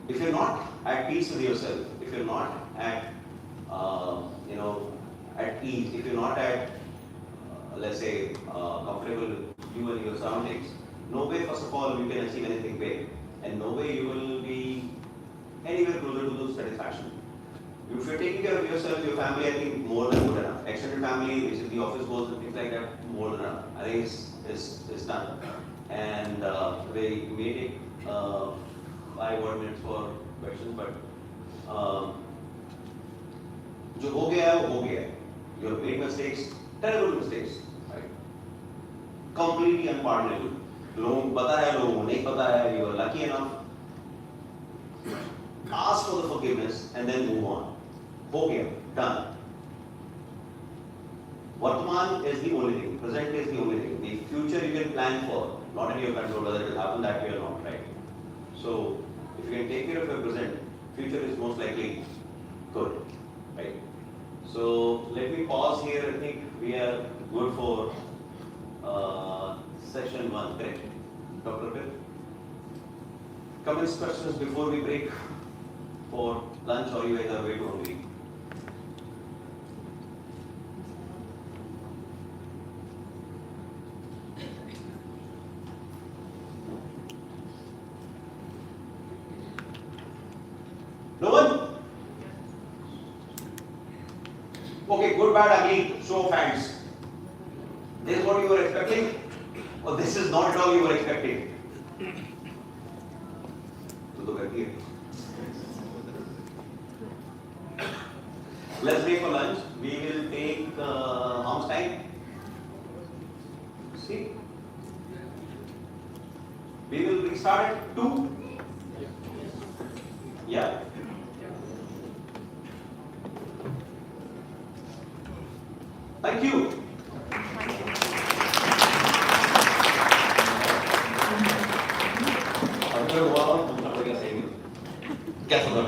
if you're not at peace with yourself, if you're not at at ease, if you're not at let's say comfortable with you and your surroundings, no way first of all you can achieve anything big, and no way you will be anywhere closer to those satisfaction. If you're taking care of yourself, your family, I think more than good enough. Extended family, which is the office goals and things like that, more than enough. I think it's done. And we may take 5 more minutes for questions, but जो हो गया है वो हो गया है. You have made mistakes, terrible mistakes, right? Completely unpardonable. लोगों को पता है, लोगों को नहीं पता है. You are lucky enough. Ask for the forgiveness and then move on. हो गया, done. Vartaman is the only thing. Present is the only thing. The future you can plan for, not in your control whether it will happen that way or not, right? So if you can take care of your present, future is most likely good, right? So let me pause here. I think we are good for session 1, correct? Dr. Pil? Comments, questions before we break for lunch, or you guys are way too hungry? No one? Okay, good, bad, ugly, show of hands. This is what you were expecting, or this is not at all you were expecting? तो करती है. Let's break for lunch. We will take how much time? See? We will restart at 2. Yeah. Thank you. अगर हुआ तो पूछना पड़ेगा सही में क्या समझ